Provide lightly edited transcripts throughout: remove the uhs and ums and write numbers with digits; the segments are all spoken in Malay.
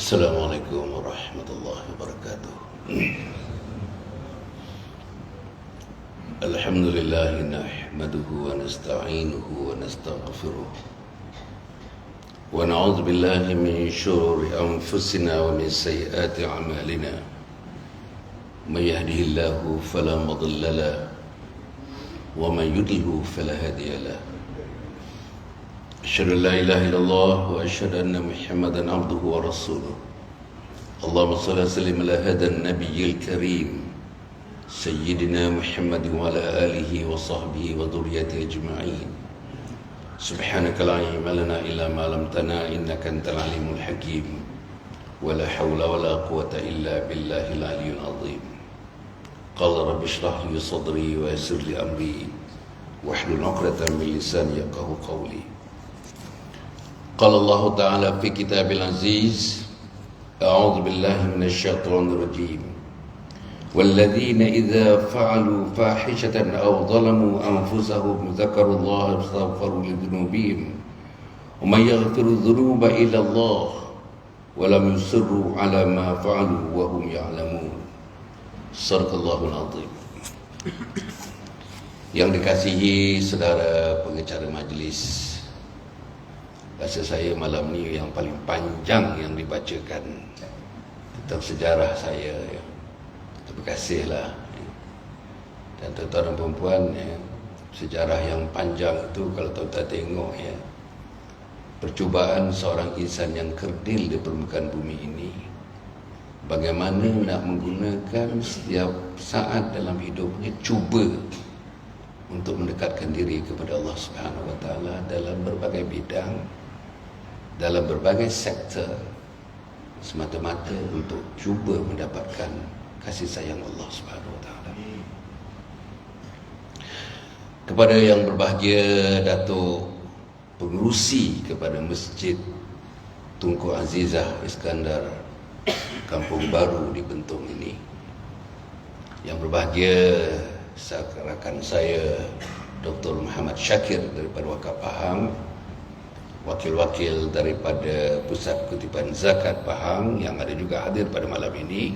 Assalamualaikum warahmatullahi wabarakatuh. Alhamdulillah nahmaduhu wa nasta'inuhu wa nastaghfiruh wa na'udzu billahi min shururi anfusina wa min sayyiati a'malina. May yahdihillahu fala mudilla lahu wa man yudlilhu fala hadiya lahu. Asyhadu an la ilaha illallah wa asyhadu anna Muhammadan abduhu wa rasuluh. Allahumma shalli wa sallim ala hadan nabiyil karim sayyidina Muhammad wa ala alihi wa sahbihi wa dhurriyyatihi ajma'in. Subhanaka la ilma lana illa ma 'allamtana innaka antal alimul hakim. Wa la hawla wa la quwwata illa billahil aliyyil azim. Qala rabbi shrah li sadri wa yassir li amri wahlul 'uqdatam min lisani yafqahu qawli. Qala Allah Ta'ala fi kitabil aziz, a'udzu billahi minasyaitonir rajim. Walladzina idza fa'alu fahishatan aw zalamu anfusahum dzakarullaha fastaghfiru lidzunubihim wa may yaghfiru dzunuba illa Allah wa lam yusirru 'ala ma fa'alu wa hum ya'lamun. Shadaqallahul azim. Yang dikasihi saudara pengacara majlis, rasa saya malam ni yang paling panjang yang dibacakan tentang sejarah saya, ya. Terima kasihlah. Dan tuan-tuan dan perempuan, ya, sejarah yang panjang itu kalau tuan-tuan tengok, ya, percubaan seorang insan yang kerdil di permukaan bumi ini, bagaimana nak menggunakan setiap saat dalam hidupnya cuba untuk mendekatkan diri kepada Allah Subhanahu Wa Taala dalam berbagai bidang, dalam berbagai sektor, semata-mata untuk cuba mendapatkan kasih sayang Allah Subhanahu Wa Taala. Kepada yang berbahagia Datuk pengerusi kepada Masjid Tunku Azizah Iskandar Kampung Baru di Bentong ini, yang berbahagia rakan saya Dr. Muhammad Syakir daripada Wakaf Pahang, wakil-wakil daripada Pusat Kutipan Zakat Pahang yang ada juga hadir pada malam ini,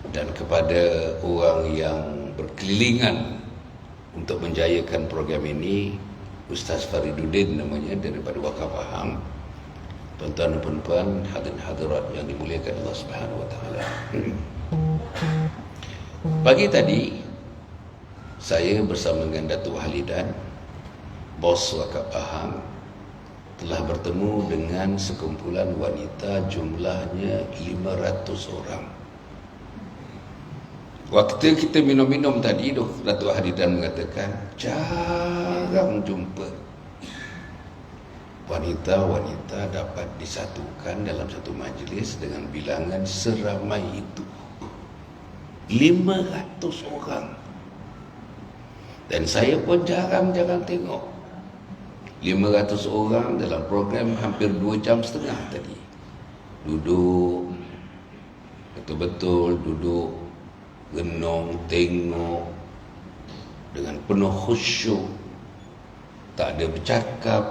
dan kepada orang yang berkelilingan untuk menjayakan program ini, Ustaz Fariduddin namanya daripada Wakaf Pahang, tuan-tuan dan puan-puan, hadirin hadirat yang dimuliakan Allah Subhanahu Wa Taala. Pagi tadi saya bersama dengan Datuk Halidan, bos Wakaf Pahang, telah bertemu dengan sekumpulan wanita jumlahnya 500 orang. Waktu kita minum-minum tadi, Datuk Halidan mengatakan jarang jumpa wanita-wanita dapat disatukan dalam satu majlis dengan bilangan seramai itu. 500 orang. Dan saya pun jarang-jarang tengok 500 orang dalam program hampir 2 jam setengah tadi. Duduk, betul-betul duduk, renung, tengok dengan penuh khusyuk, tak ada bercakap,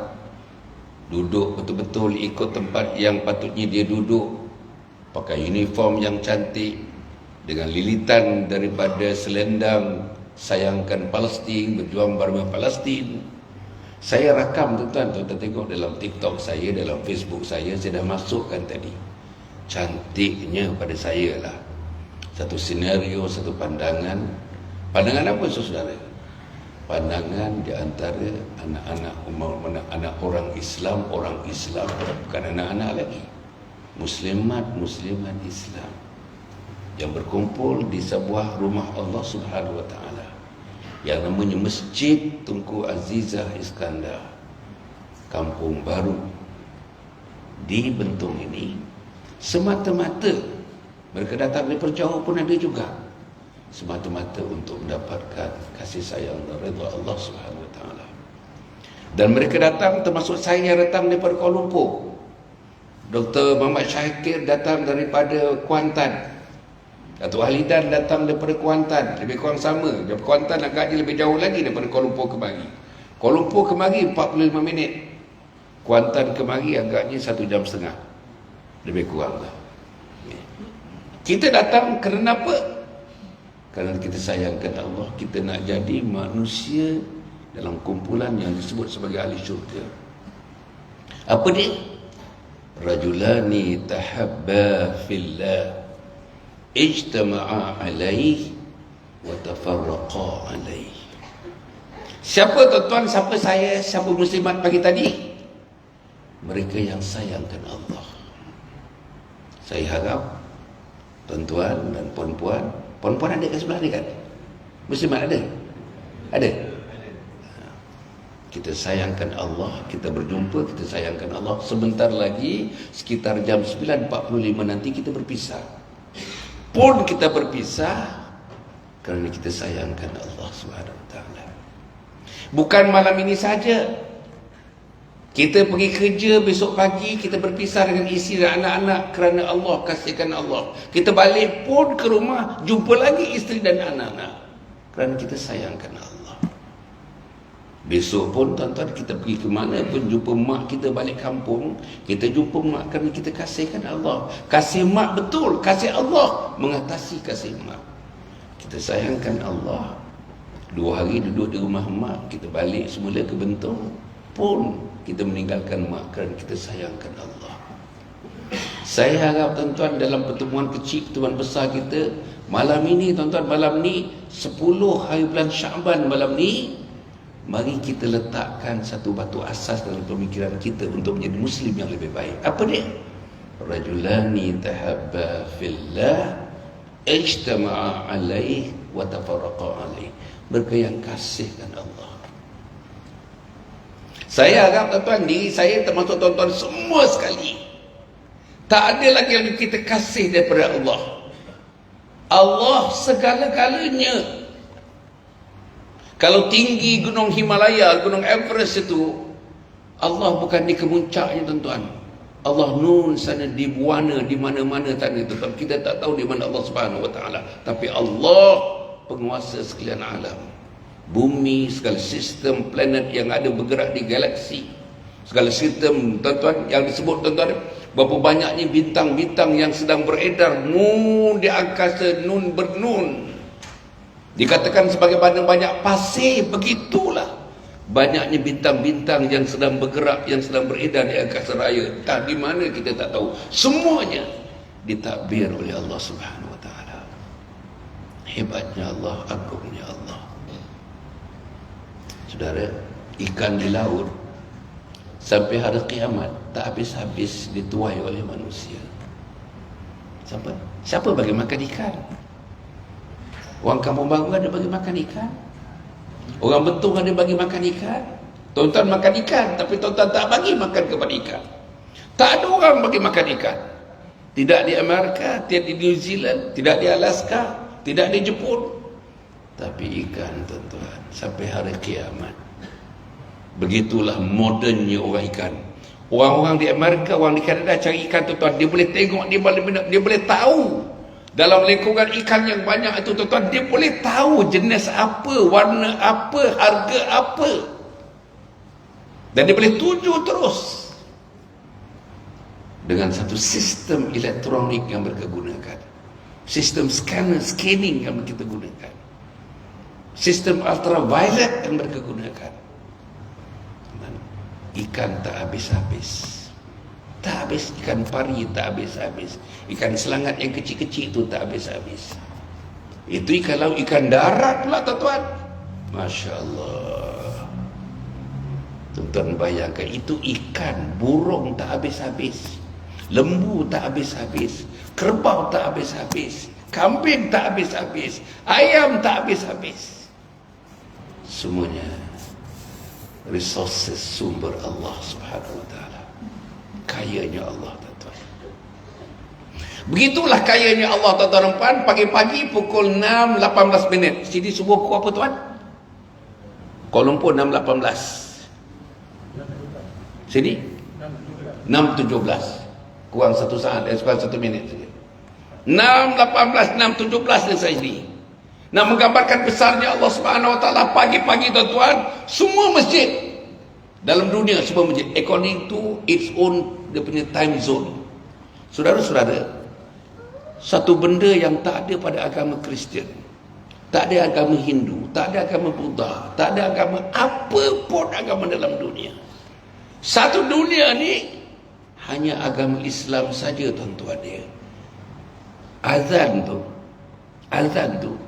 duduk betul-betul ikut tempat yang patutnya dia duduk, pakai uniform yang cantik, dengan lilitan daripada selendang sayangkan Palestin, berjuang bersama Palestin. Saya rakam, tuan-tuan tengok dalam TikTok saya, dalam Facebook saya dah masukkan tadi. Cantiknya pada saya lah satu senario, satu pandangan. Pandangan apa, saudara? Pandangan di antara anak orang Islam, bukan anak-anak lagi, muslimat Islam yang berkumpul di sebuah rumah Allah Subhanahu Wa Taala yang namanya Masjid Tunku Azizah Iskandar Kampung Baru di Bentong ini. Semata-mata mereka datang dari jauh pun ada juga, semata-mata untuk mendapatkan kasih sayang dan redha Allah Subhanahu Wa Taala. Dan mereka datang, termasuk saya yang datang daripada Kuala Lumpur. Dr. Muhammad Syakir datang daripada Kuantan, Datuk Halidan datang daripada Kuantan, lebih kurang sama. Daripada Kuantan agaknya lebih jauh lagi daripada Kuala Lumpur kemari. Kuala Lumpur kemari 45 minit. Kuantan kemari agaknya 1 jam setengah. Lebih kurang lah. Kita datang kerana apa? Kerana kita sayangkan Allah. Kita nak jadi manusia dalam kumpulan yang disebut sebagai ahli syurga. Apa dia? Rajulani tahabba fillah ijtama'a alaih wa tafarraqa alaih. Siapa tuan-tuan, siapa saya, siapa muslimat pagi tadi? Mereka yang sayangkan Allah. Saya harap tuan-tuan dan puan-puan ada kat sebelah ni kan? Muslimat ada? Ada? Kita sayangkan Allah, kita berjumpa, kita sayangkan Allah. Sebentar lagi, sekitar jam 9.45 nanti kita berpisah. Pun kita berpisah kerana kita sayangkan Allah SWT. Bukan malam ini saja. Kita pergi kerja, besok pagi kita berpisah dengan isteri dan anak-anak kerana Allah, kasihkan Allah. Kita balik pun ke rumah, jumpa lagi isteri dan anak-anak kerana kita sayangkan Allah. Besok pun tuan-tuan kita pergi ke mana pun, jumpa mak kita balik kampung, kita jumpa mak kerana kita kasihkan Allah. Kasih mak betul, kasih Allah mengatasi kasih mak. Kita sayangkan Allah. 2 hari duduk di rumah mak, kita balik semula ke Bentong, pun kita meninggalkan mak kerana kita sayangkan Allah. Saya harap tuan-tuan dalam pertemuan kecil, pertemuan besar kita malam ini, tuan-tuan, malam ni 10 hari bulan Syaban malam ni, mari kita letakkan satu batu asas dalam pemikiran kita untuk menjadi Muslim yang lebih baik. Apa dia? Rajulani tahabba fillah ijtama'a alaih wa tafarraqa alaih. Mereka yang kasihkan Allah. Saya harap tuan-tuan, diri saya termasuk tuan-tuan semua sekali, tak ada lagi yang kita kasih daripada Allah. Allah segala-galanya. Kalau tinggi gunung Himalaya, gunung Everest itu, Allah bukan di kemuncaknya tuan-tuan. Allah nun sana di buana, di mana-mana sana tuan-tuan. Kita tak tahu di mana Allah Subhanahu Wa Taala. Tapi Allah penguasa sekalian alam. Bumi, segala sistem planet yang ada bergerak di galaksi, segala sistem tuan-tuan yang disebut tuan-tuan, berapa banyaknya bintang-bintang yang sedang beredar nun di angkasa, nun bernun. Dikatakan sebagai banyak pasir, begitulah banyaknya bintang-bintang yang sedang bergerak, yang sedang beredar di angkasa raya. Tak di mana kita tak tahu. Semuanya ditadbir oleh Allah Subhanahu Wa Taala. Hebatnya Allah, agungnya Allah. Saudara, ikan di laut sampai hari kiamat tak habis-habis dituai oleh manusia. Siapa bagi makan ikan? Orang kampung baru ada bagi makan ikan. Orang Bentong ada bagi makan ikan. Tuan-tuan makan ikan, tapi tuan-tuan tak bagi makan kepada ikan. Tak ada orang bagi makan ikan. Tidak di Amerika, tidak di New Zealand, tidak di Alaska, tidak di Jepun. Tapi ikan tuan-tuan sampai hari kiamat. Begitulah modernnya orang ikan. Orang-orang di Amerika, orang di Kanada cari ikan tuan-tuan, dia boleh tengok, dia boleh tahu. Dalam lingkungan ikan yang banyak itu tuan-tuan, dia boleh tahu jenis apa, warna apa, harga apa. Dan dia boleh tuju terus dengan satu sistem elektronik yang mereka gunakan. Sistem scanning yang kita gunakan. Sistem ultraviolet yang mereka gunakan. Dan ikan tak habis-habis. Tak habis, ikan pari tak habis-habis. Ikan selangat yang kecil-kecil itu tak habis-habis. Itu kalau ikan darat pula tuan-tuan. Masya Allah. Tuan-tuan bayangkan, itu ikan, burung tak habis-habis. Lembu tak habis-habis. Kerbau tak habis-habis. Kambing tak habis-habis. Ayam tak habis-habis. Semuanya resources sumber Allah Subhanahu Wa Taala. Kayanya Allah tuan-tuan. Begitulah kayanya Allah tuan-tuan. Pagi-pagi pukul 6.18 minit. Sini subuh pukul apa tuan? Kuala Lumpur 6.18. Sini 6.17. Kurang 1 saat, kurang 1 minit saja. 6.18, 6.17 dan saya ini. Nak menggambarkan besarnya Allah Subhanahu Wa Taala. Pagi-pagi tuan-tuan, semua masjid dalam dunia, semua masjid according to its own, dia punya time zone. Saudara-saudara, satu benda yang tak ada pada agama Kristian, tak ada agama Hindu, tak ada agama Buddha, tak ada agama apa pun agama dalam dunia. Satu dunia ni hanya agama Islam saja, tuan-tuan dia. Azan tu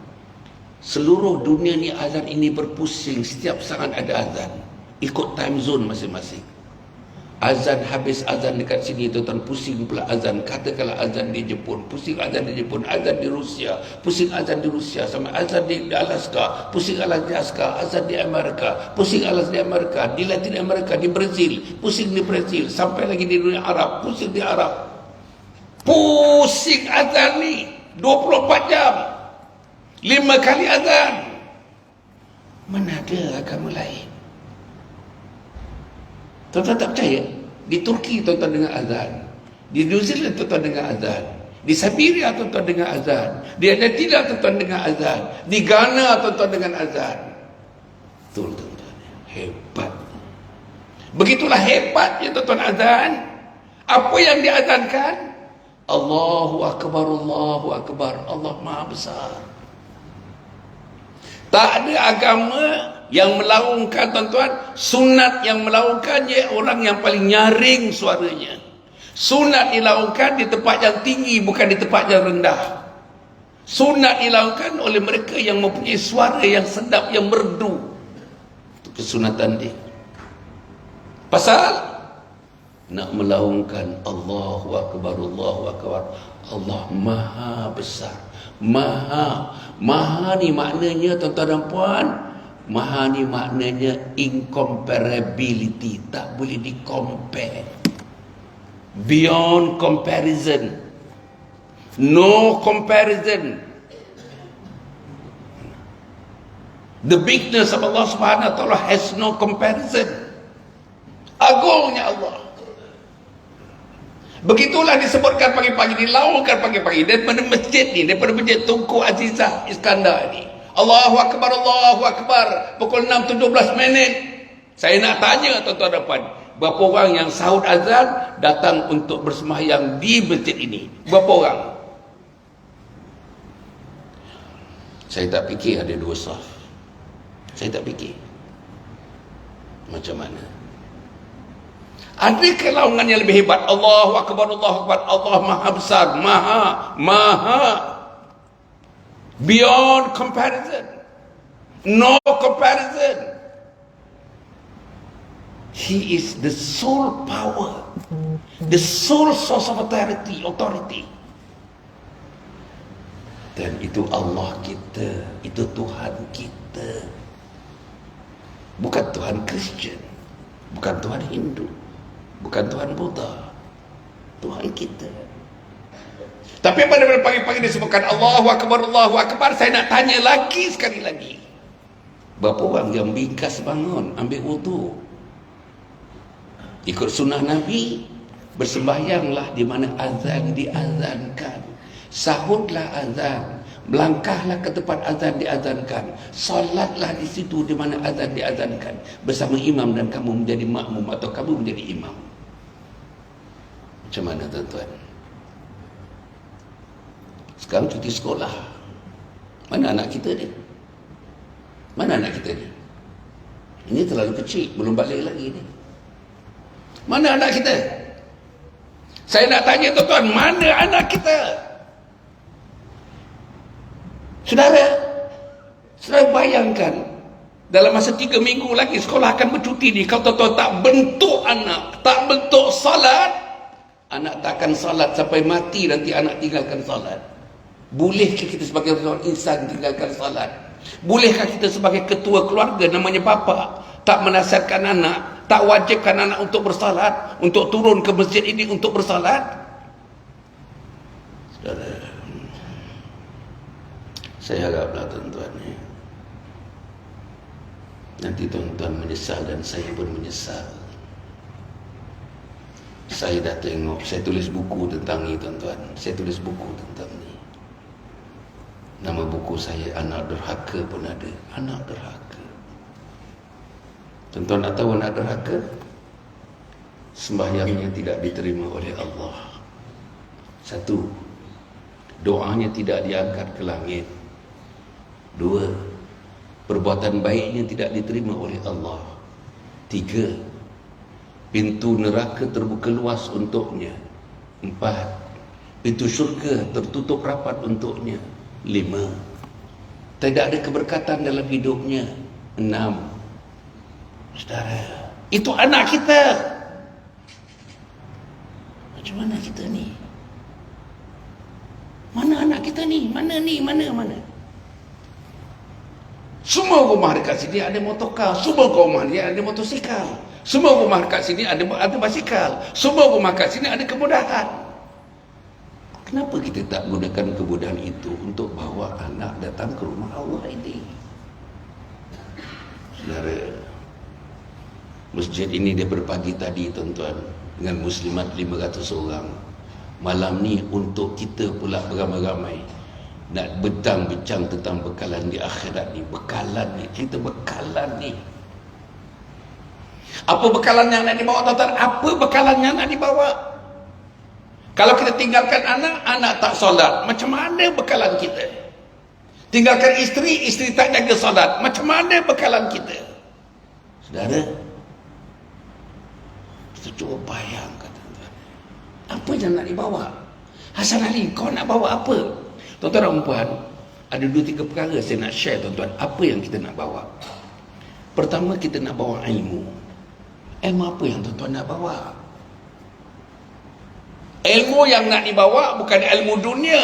seluruh dunia ni, azan ini berpusing. Setiap saat ada azan, ikut time zone masing-masing. Azan habis, azan dekat sini, tuan-tuan, pusing pula azan. Katakanlah azan di Jepun, pusing azan di Jepun. Azan di Rusia, pusing azan di Rusia. Sama azan di Alaska, pusing azan di Alaska. Azan di Amerika, pusing azan di Amerika. Di Latin Amerika, di Brazil, pusing di Brazil. Sampai lagi di dunia Arab, pusing di Arab. Pusing azan ni 24 jam, 5 kali azan. Mana ada agama lain? Tuan-tuan tak percaya? Di Turki tuan-tuan dengar azan, di New Zealand tuan-tuan dengar azan, di Siberia tuan-tuan dengar azan, di Argentina tuan-tuan dengar azan, di Ghana tuan-tuan dengar azan. Betul, tuan-tuan, hebat. Begitulah hebatnya tuan-tuan azan. Apa yang diazankan? Allahu Akbar, Allahu Akbar, Allah Maha Besar. Tak ada agama yang melaungkan, tuan-tuan. Sunat yang melaungkannya orang yang paling nyaring suaranya. Sunat dilaungkan di tempat yang tinggi, bukan di tempat yang rendah. Sunat dilaungkan oleh mereka yang mempunyai suara yang sedap, yang merdu. Itu kesunatan dia. Pasal nak melaungkan Allahu Akbar, Allahu Akbar, Allah Maha Besar. Maha ni maknanya, tuan-tuan dan puan, Maha ni maknanya incomparability, tak boleh di-compare, beyond comparison, no comparison. The bigness of Allah Subhanahu wa ta'ala has no comparison. Agungnya Allah. Begitulah disebutkan pagi-pagi, dilaungkan pagi-pagi daripada masjid ni, daripada masjid Tunku Azizah Iskandar ni. Allahu Akbar, Allahu Akbar. Pukul 6.17 minit. Saya nak tanya, tuan-tuan dan puan, berapa orang yang sahut azan datang untuk bersembahyang di masjid ini? Berapa orang? Saya tak fikir ada 2 saf. Saya tak fikir. Macam mana? Ada kelaungan yang lebih hebat. Allahu Akbar, Allahu Akbar, Allah Maha Besar, Maha, beyond comparison, no comparison. He is the sole power, the sole source of authority. Dan itu Allah kita, itu Tuhan kita. Bukan Tuhan Kristian, bukan Tuhan Hindu, bukan Tuhan Buddha, Tuhan kita. Tapi pada pagi-pagi disebutkan Allahu Akbar, Allahu Akbar. Saya nak tanya lagi, sekali lagi, berapa orang yang bingkas bangun, ambil wudu, ikut sunnah Nabi, bersembahyanglah di mana azan diazankan, sahutlah azan, melangkahlah ke tempat azan diazankan, solatlah di situ di mana azan diazankan bersama imam, dan kamu menjadi makmum atau kamu menjadi imam. Macam mana, tuan-tuan? Sekarang cuti sekolah, mana anak kita ni? Mana anak kita ni? Ini terlalu kecil, belum balik lagi ni. Mana anak kita? Saya nak tanya, tuan-tuan, mana anak kita? Saudara bayangkan, dalam masa 3 minggu lagi sekolah akan bercuti ni. Kalau tuan-tuan tak bentuk anak, tak bentuk salat, anak takkan salat sampai mati, nanti anak tinggalkan salat. Bolehkah kita sebagai seorang insan tinggalkan salat? Bolehkah kita sebagai ketua keluarga, namanya bapa, tak menasihatkan anak, tak wajibkan anak untuk bersalat, untuk turun ke masjid ini untuk bersalat? Saudara, saya haraplah, tuan-tuan, nanti tuan-tuan menyesal dan saya pun menyesal. Saya dah tengok, saya tulis buku tentang ni, tuan-tuan. Saya tulis buku tentang ni. Nama buku saya Anak Derhaka pun ada. Anak Derhaka. Tuan-tuan nak tahu anak derhaka? Sembahyangnya tidak diterima oleh Allah. Satu, doanya tidak diangkat ke langit. Dua, perbuatan baiknya tidak diterima oleh Allah. Tiga, pintu neraka terbuka luas untuknya. Empat, pintu syurga tertutup rapat untuknya. Lima, tidak ada keberkatan dalam hidupnya. Enam, saudara, itu anak kita. Macam mana kita ni? Mana anak kita ni? Mana ni? Mana? Semua rumah dekat sini ada motorkar. Semua rumah dia ada motosikal. Semua rumah dekat sini ada basikal. Semua rumah kat sini ada kemudahan. Kenapa kita tak gunakan kemudahan itu untuk bawa anak datang ke rumah Allah ini? Saudara, masjid ini daripada pagi tadi tuan-tuan, dengan muslimat 500 orang. Malam ni untuk kita pula beramai-ramai nak bincang tentang bekalan di akhirat ni. Bekalan ni, kita bekalan ni. Apa bekalan yang nak dibawa tuan-tuan? Apa bekalan yang nak dibawa? Kalau kita tinggalkan anak, anak tak solat, macam mana bekalan kita? Tinggalkan isteri, isteri tak jaga solat, macam mana bekalan kita? Saudara, kita cuba bayangkan tuan-tuan, apa yang nak dibawa? Hasan Ali, kau nak bawa apa? Tuan-tuan dan puan, ada 2-3 perkara saya nak share tuan-tuan, apa yang kita nak bawa. Pertama, kita nak bawa ilmu. Ilmu apa yang tuan-tuan nak bawa? Ilmu yang nak dibawa bukan ilmu dunia,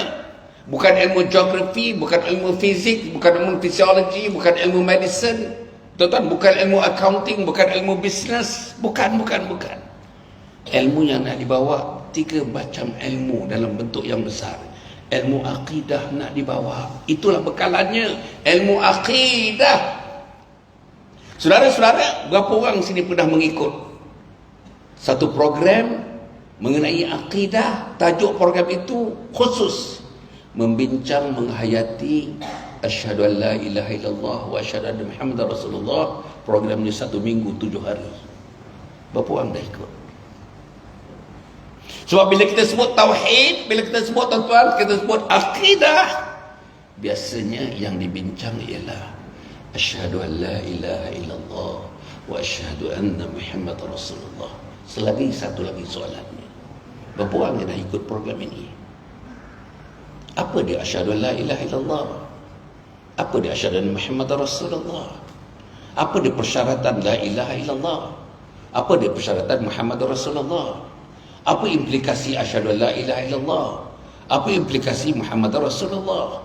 bukan ilmu geografi, bukan ilmu fizik, bukan ilmu fisiologi, bukan ilmu medicine, tuan-tuan, bukan ilmu accounting, bukan ilmu business, bukan. Ilmu yang nak dibawa 3 macam ilmu dalam bentuk yang besar. Ilmu akidah nak dibawa, itulah bekalannya, ilmu akidah. Saudara-saudara, berapa orang sini pernah mengikut satu program mengenai akidah? Tajuk program itu khusus membincang, menghayati asyhadu an la ilaha illallah wa asyhadu anna Muhammadar Rasulullah. Program ini 1 minggu 7 hari. Berapa orang dah ikut? Sebab bila kita sebut tauhid, bila kita sebut tuan-tuan, kita sebut akidah, biasanya yang dibincang ialah asyhadu an la ilaha illallah wa asyhadu anna Muhammadar Rasulullah. Selagi satu lagi soalannya, berapa orang yang dah ikut program ini? Apa dia asyhadu an la ilaha illallah? Apa dia asyhadu anna Muhammadar Rasulullah? Apa dia persyaratan la ilaha illallah? Apa dia persyaratan Muhammadar Rasulullah? Apa implikasi asyhadu an la ilaha illallah? Apa implikasi Muhammadar Rasulullah?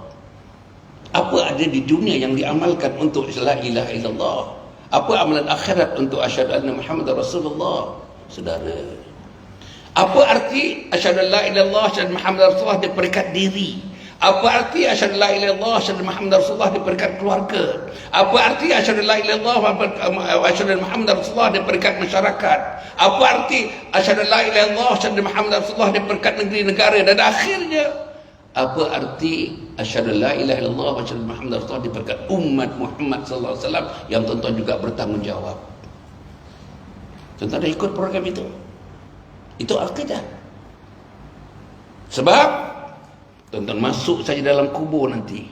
Apa ada di dunia yang diamalkan untuk la ilaha illallah? Apa amalan akhirat untuk asyhadu anna Muhammadar Rasulullah? Saudara, apa arti asyhadu an la ilaha illallah, asyhadu anna Muhammadar Rasulullah di peringkat diri? Apa arti asyhadu an la ilaha illallah, asyhadu anna Muhammadar Rasulullah di peringkat keluarga? Apa arti asyhadu an la ilaha illallah, asyhadu anna Muhammadar Rasulullah di peringkat masyarakat? Apa arti asyhadu an la ilaha illallah, asyhadu anna Muhammadar Rasulullah di peringkat negeri negara? Dan akhirnya, apa arti asyhadu an la ilaha illallah, asyhadu anna Muhammadar Rasulullah di peringkat umat Muhammad sallallahu alaihi wasallam yang tuan-tuan juga bertanggungjawab? Tuan-tuan dah ikut program itu? Itu akidah. Sebab tuan-tuan masuk saja dalam kubur nanti.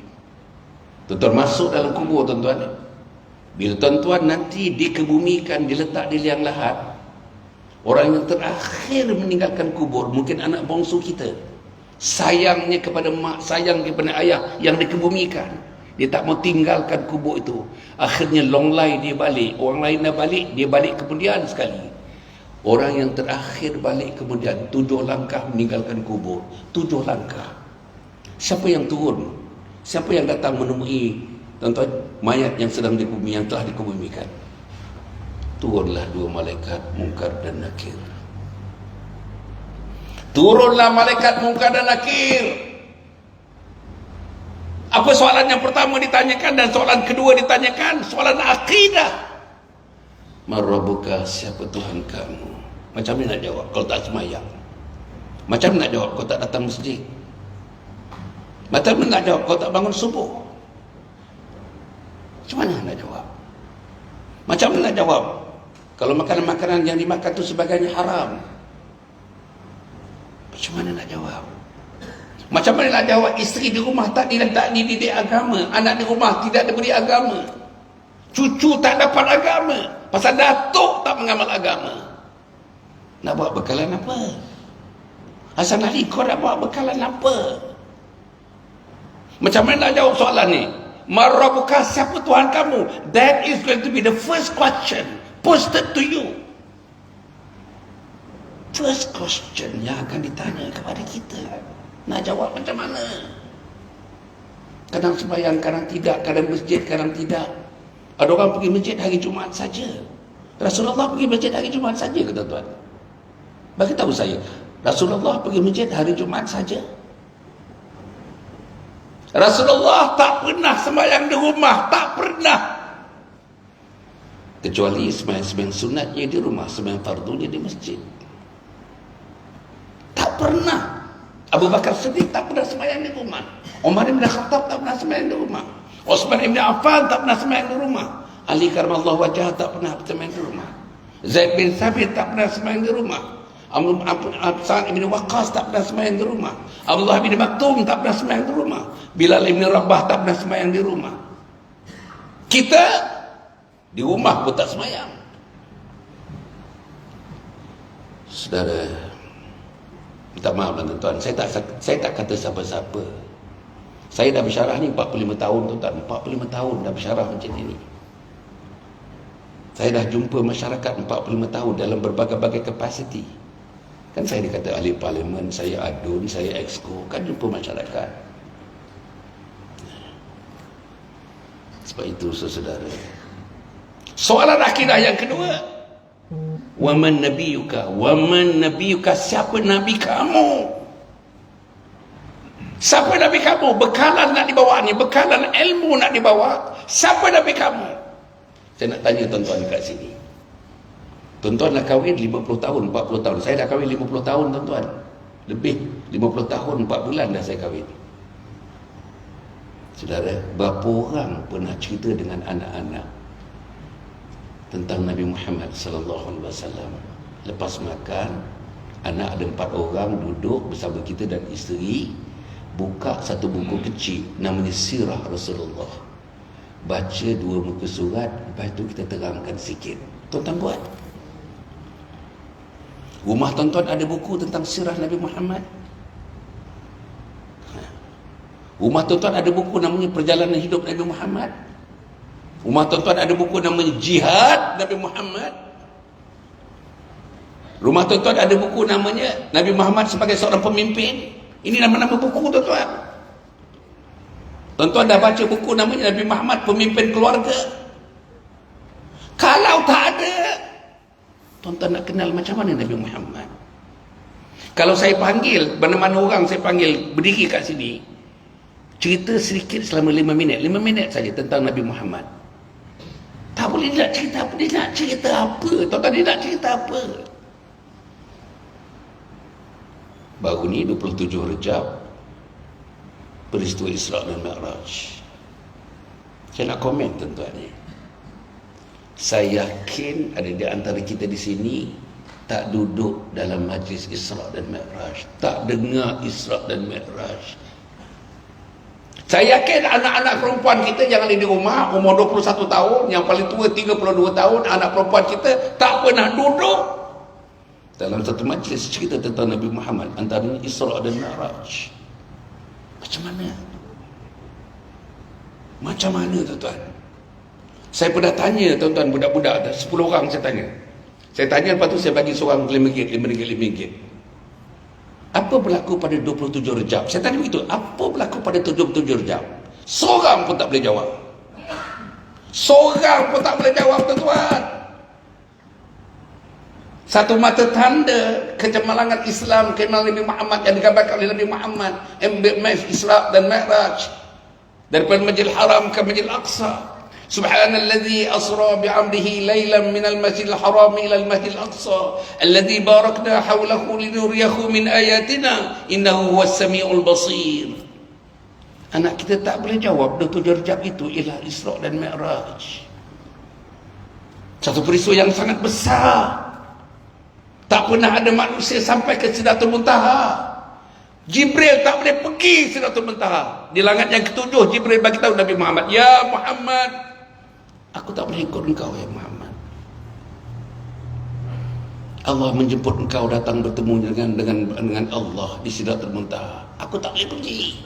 Tuan-tuan masuk dalam kubur tuan-tuan. Bila tuan-tuan nanti dikebumikan, diletak di liang lahat, orang yang terakhir meninggalkan kubur mungkin anak bongsu kita. Sayangnya kepada mak, sayang kepada ayah yang dikebumikan, dia tak mau tinggalkan kubur itu. Akhirnya long lay dia balik. Orang lain dah balik, dia balik kemudian sekali. Orang yang terakhir balik kemudian 7 langkah meninggalkan kubur. 7 langkah. Siapa yang turun? Siapa yang datang menemui tuan-tuan mayat yang sedang di bumi, yang telah dikebumikan? Turunlah 2 malaikat Munkar dan Nakir. Turunlah malaikat Munkar dan Nakir. Apa soalan yang pertama ditanyakan dan soalan kedua ditanyakan? Soalan akidah. Marabbuka, siapa Tuhan kamu? Macam mana nak jawab kalau tak semayang? Macam mana nak jawab kalau tak datang masjid? Macam mana nak jawab kalau tak bangun subuh? Macam mana nak jawab? Macam mana nak jawab kalau makanan-makanan yang dimakan itu sebagainya haram? Macam mana nak jawab? Macam mana nak jawab isteri di rumah tak dididik agama, anak di rumah tidak diberi agama, cucu tak dapat agama, pasal datuk tak mengamal agama. Nak bawa bekalan apa? Hasan Ali, kau nak bawa bekalan apa? Macam mana nak jawab soalan ni? Marabuka, siapa Tuhan kamu? That is going to be the first question posted to you. First question yang akan ditanya kepada kita. Nak jawab macam mana? Kadang sembahyang, kadang tidak, kadang masjid, kadang tidak. Ada orang pergi masjid hari Jumaat saja. Rasulullah pergi masjid hari Jumaat saja ke tuan-tuan? Bagi tahu saya, Rasulullah pergi masjid hari Jumaat saja. Rasulullah tak pernah sembahyang di rumah, tak pernah. Kecuali sembahyang sunatnya di rumah, sembahyang fardunya di masjid. Tak pernah. Abu Bakar Siddiq tak pernah sembahyang di rumah. Umar bin Khattab tak pernah sembahyang di rumah. Utsman bin Affan tak pernah sembahyang di rumah. Ali karamallahu wajhah tak pernah sembahyang di rumah. Zaid bin Thabit tak pernah sembahyang di rumah. Sa'ad bin Waqqas tak pernah sembahyang di rumah. Abdullah bin Maktum tak pernah sembahyang di rumah. Bilal bin Rabah tak pernah sembahyang di rumah. Kita di rumah pun tak sembahyang. Saudara, minta maaf lah tuan-tuan, saya tak kata siapa-siapa. Saya dah bersyarah ni 45 tahun tuan-tuan, 45 tahun dah bersyarah macam ini. Saya dah jumpa masyarakat 45 tahun dalam berbagai-bagai kapasiti. Kan saya dikata ahli parlimen, saya adun, saya exco, kan jumpa masyarakat. Sebab itu saudara, soalan akidah yang kedua, waman nabiyuka, waman nabiyuka, siapa nabi kamu? Siapa nabi kamu? Bekalan nak dibawa ni, bekalan ilmu nak dibawa. Siapa nabi kamu? Saya nak tanya tuan-tuan kat sini. Tuan-tuan dah kahwin 50 tahun, 40 tahun. Saya dah kahwin 50 tahun tuan-tuan. Lebih 50 tahun, 4 bulan dah saya kahwin. Saudara, berapa orang pernah cerita dengan anak-anak tentang Nabi Muhammad sallallahu alaihi wasallam? Lepas makan, anak ada 4 orang duduk bersama kita dan isteri, buka satu buku kecil namanya Sirah Rasulullah. Baca 2 muka surat, lepas tu kita terangkan sikit. Tuan-tuan buat. Rumah tuan-tuan ada buku tentang sirah Nabi Muhammad? Rumah tuan-tuan ada buku namanya Perjalanan Hidup Nabi Muhammad? Rumah tuan-tuan ada buku namanya Jihad Nabi Muhammad? Rumah tuan-tuan ada buku namanya Nabi Muhammad sebagai seorang pemimpin? Ini nama-nama buku tuan-tuan. Tuan-tuan dah baca buku namanya Nabi Muhammad Pemimpin Keluarga? Kalau tak ada, tuan-tuan nak kenal macam mana Nabi Muhammad? Kalau saya panggil, mana-mana orang saya panggil berdiri kat sini, cerita sedikit selama 5 minit, 5 minit saja tentang Nabi Muhammad. Tak boleh dia nak cerita apa? Dia nak cerita apa? Tuan-tuan, dia nak cerita apa? Baru ni 27 Rejab, peristiwa Isra' dan Mi'raj. Saya nak komen tuan-tuan ni. Saya yakin ada di antara kita di sini tak duduk dalam majlis Isra' dan Mi'raj, tak dengar Isra' dan Mi'raj. Saya yakin anak-anak perempuan kita yang ada di rumah, umur 21 tahun, yang paling tua 32 tahun, anak perempuan kita tak pernah duduk dalam satu majlis cerita tentang Nabi Muhammad, antaranya Isra' dan Mi'raj. Macam mana? Macam mana tuan-tuan? Saya pernah tanya tuan-tuan, budak-budak 10 orang saya tanya. Saya tanya, lepas tu saya bagi seorang RM5. Apa berlaku pada 27 Rejab? Saya tanya begitu, apa berlaku pada 27 Rejab? Seorang pun tak boleh jawab. Seorang pun tak boleh jawab tuan-tuan. Satu mata tanda kecemerlangan Islam, keimanan Nabi Muhammad yang digambarkan oleh Nabi Muhammad, Isra' dan Mi'raj, daripada Masjidil Haram ke Masjidil Aqsa. Subhanalladzi asra bi'amdihi laylan minal masjidil haram ila al-masjidil aqsa alladzi barakna hawlahu linuriyahu min ayatina innahu huwas samiul basir. Anak kita tak boleh jawab 27 Rejab itu ialah Isra' dan Mi'raj. Satu peristiwa yang sangat besar. Tak pernah ada manusia sampai ke Sidratul Muntaha. Jibril tak boleh pergi Sidratul Muntaha. Di langit yang ketujuh, Jibril bagi tahu Nabi Muhammad, "Ya Muhammad, aku tak boleh ikut engkau ya Muhammad. Allah menjemput engkau datang bertemu dengan Allah di Sidratul Muntaha. Aku tak boleh pergi.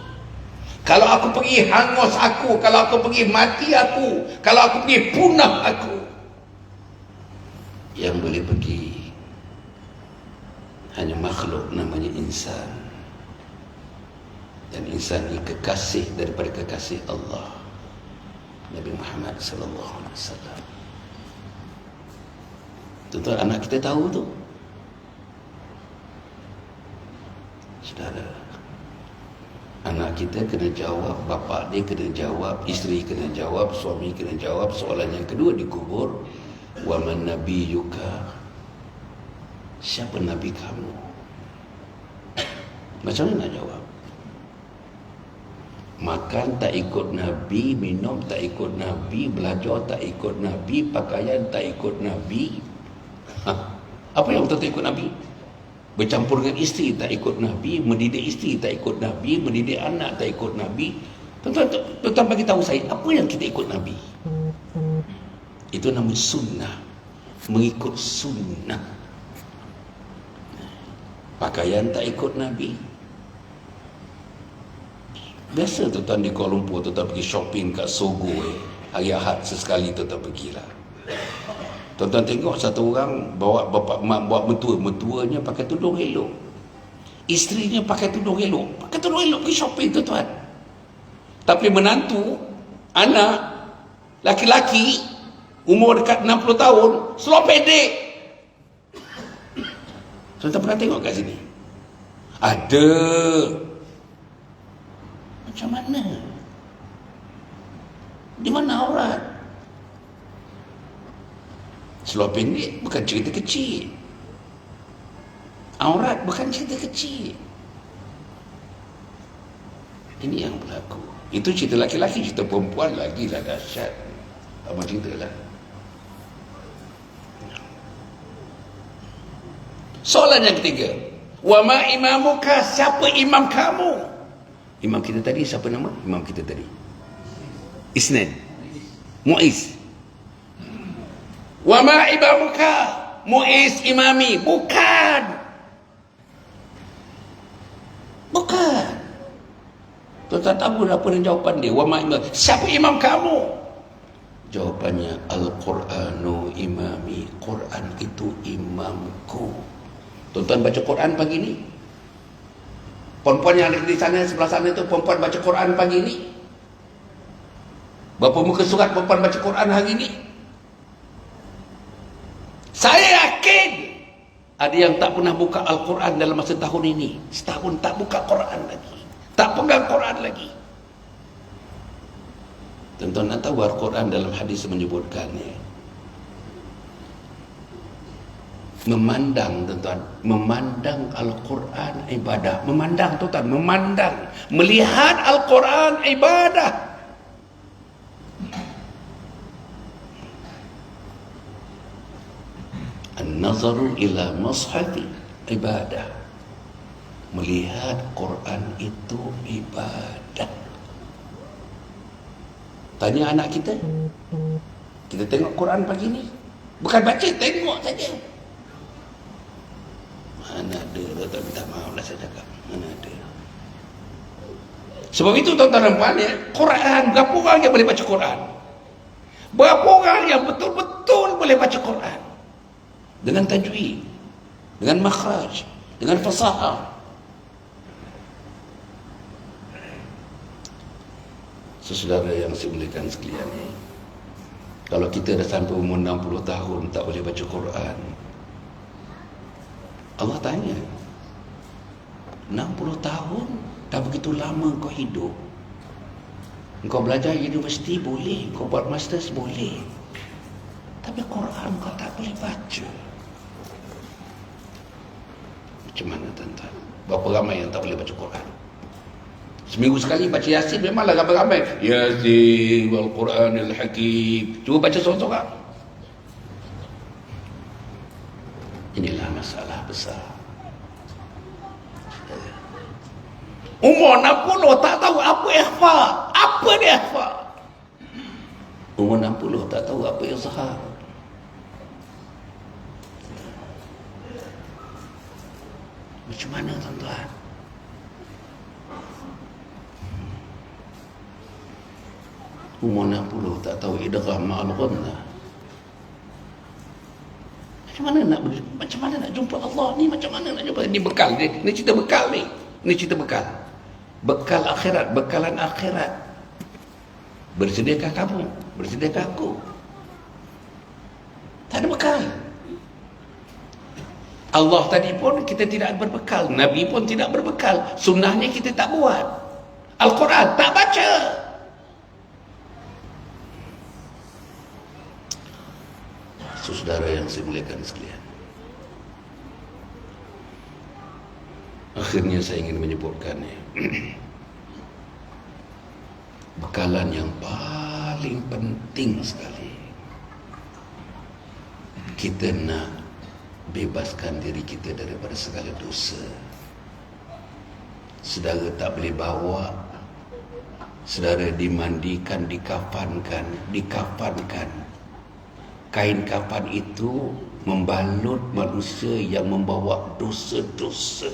Kalau aku pergi, hangus aku. Kalau aku pergi, mati aku. Kalau aku pergi, punah aku." Yang boleh pergi hanya makhluk namanya insan. Dan insan ini kekasih daripada kekasih Allah, Nabi Muhammad sallallahu alaihi wasallam. Tentu anak kita tahu tu. Saudara, anak kita kena jawab, bapa dia kena jawab, isteri kena jawab, suami kena jawab. Soalan yang kedua dikubur, wa man nabiyyuka? Siapa nabi kamu? Macam mana nak jawab? Makan tak ikut Nabi, minum tak ikut Nabi, belajar tak ikut Nabi, pakaian tak ikut Nabi. Apa yang betul tak ikut Nabi? Bercampur dengan isteri tak ikut Nabi, mendidik isteri tak ikut Nabi, mendidik anak tak ikut Nabi. Tuan-tuan bagi tahu saya, apa yang kita ikut Nabi? Itu nama sunnah. Mengikut sunnah. Pakaian tak ikut Nabi. Biasa tuan-tuan di Kuala Lumpur, tuan-tuan pergi shopping kat Sogo, hari Ahad sesekali tuan-tuan pergilah. Tuan-tuan tengok satu orang bawa bapa mak, bawa mentuanya pakai tudung elok, isterinya pakai tudung elok, pergi shopping tuan-tuan. Tapi menantu, anak laki-laki umur dekat 60 tahun seluar pendek. Tuan-tuan pernah tengok kat sini? Ada. Macam mana? Di mana aurat? Seluar pendek bukan cerita kecil. Aurat bukan cerita kecil. Ini yang berlaku. Itu cerita laki-laki, cerita perempuan lagi lah dahsyat. Abang ceritalah. Soalan yang ketiga, wa ma imamuka? Siapa imam kamu? Imam kita tadi siapa nama? Imam kita tadi Isnan Muiz. Wa ma imamuka? Muiz imami? Bukan. Tuan-tuan tahu apa jawapan dia? Wa ma imam? Siapa imam kamu? Jawapannya, Al-Quranu imami. Quran itu imamku. Tuan-tuan baca Quran pagi ni? Perempuan yang ada di sana, sebelah sana itu, perempuan baca Quran pagi ni? Berapa muka surat perempuan baca Quran hari ni? Saya yakin ada yang tak pernah buka Al-Quran dalam masa tahun ini. Setahun tak buka Quran lagi, tak pegang Quran lagi. Tuan-tuan nak tahu Al-Quran dalam hadis menyebutkannya, memandang, tuan-tuan, memandang Al-Quran ibadah. Memandang, tuan-tuan, memandang, melihat Al-Quran ibadah. An-nazaru ila mashafi ibadah. Melihat Quran itu ibadah. Tanya anak kita, kita tengok Quran pagi ni? Bukan baca, tengok saja. Mana ada, tuan-tuan, minta maaf lah saya cakap, mana ada. Sebab itu tuan-tuan dan puan, Quran, berapa orang yang boleh baca Quran? Berapa orang yang betul-betul boleh baca Quran? Dengan tajwid, dengan makhraj, dengan fasahah. Saudara yang saya muliakan sekalian, kalau kita dah sampai umur 60 tahun tak boleh baca Quran, Allah tanya, 60 tahun dah begitu lama kau hidup, kau belajar universiti boleh, kau buat masters boleh, tapi Quran kau tak boleh baca. Macam mana tuan-tuan? Berapa ramai yang tak boleh baca Quran? Seminggu sekali baca Yasin memanglah ramai-ramai. Yasin wal Quranil Hakim. Cuba baca seorang-seorang. Inilah masalah besar. Umur 60 tak tahu apa ikhfa. Apa dia ikhfa? Umur 60 tak tahu apa izhar. Macam mana tuan-tuan? Umur 60 tak tahu idgham ma'al ghunnah. Macam mana nak jumpa Allah ni? Macam mana nak jumpa? Ini bekal ni. Ini cerita bekal ni. Ini cerita bekal. Bekal akhirat, bekalan akhirat. Bersediakah kamu? Bersediakah aku? Tak ada bekal. Allah tadi pun kita tidak berbekal. Nabi pun tidak berbekal. Sunnahnya kita tak buat. Al-Quran tak baca. Saudara yang saya muliakan sekalian, akhirnya saya ingin menyebutkannya. Bekalan yang paling penting sekali, kita nak bebaskan diri kita daripada segala dosa. Saudara tak boleh bawa saudara dimandikan, dikafankan. Kain kafan itu membalut manusia yang membawa dosa-dosa.